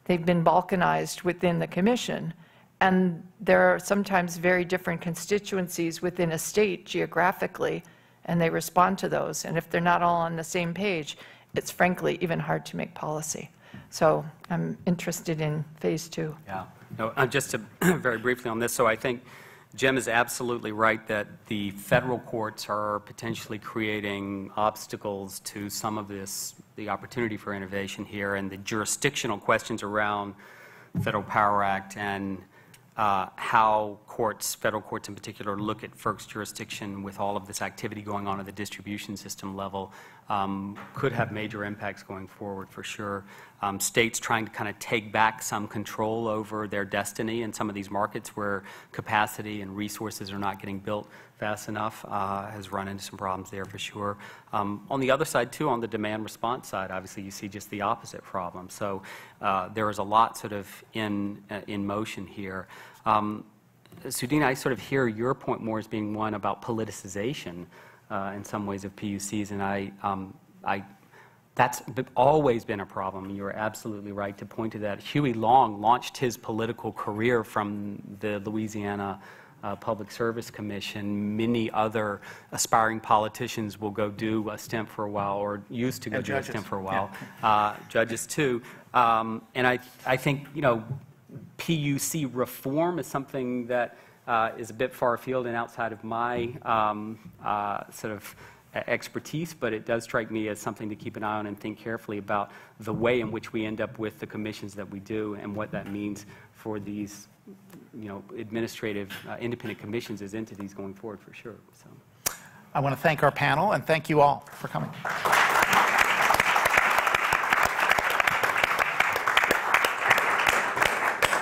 they've been balkanized within the commission. And there are sometimes very different constituencies within a state geographically, and they respond to those. And if they're not all on the same page, it's frankly even hard to make policy. So I'm interested in phase 2. Yeah. No, just to very briefly on this, so I think Jim is absolutely right that the federal courts are potentially creating obstacles to some of this, the opportunity for innovation here, and the jurisdictional questions around the Federal Power Act and how courts, federal courts in particular, look at FERC's jurisdiction with all of this activity going on at the distribution system level could have major impacts going forward for sure. States trying to kind of take back some control over their destiny in some of these markets where capacity and resources are not getting built fast enough has run into some problems there for sure. On the other side too, on the demand response side, obviously you see just the opposite problem. So there is a lot sort of in motion here. Suedeen, I sort of hear your point more as being one about politicization in some ways of PUCs, and That's always been a problem. You're absolutely right to point to that. Huey Long launched his political career from the Louisiana Public Service Commission. Many other aspiring politicians will go do a stint for a while, or used to go do a stint for a while. Yeah. Judges too. And I think, you know, PUC reform is something that is a bit far afield and outside of my sort of expertise, but it does strike me as something to keep an eye on and think carefully about the way in which we end up with the commissions that we do and what that means for these, you know, administrative independent commissions as entities going forward, for sure. So, I want to thank our panel and thank you all for coming.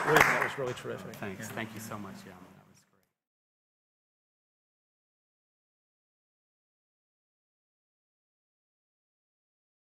William, that was really terrific. Thanks. Yeah. Thank you so much. Yeah.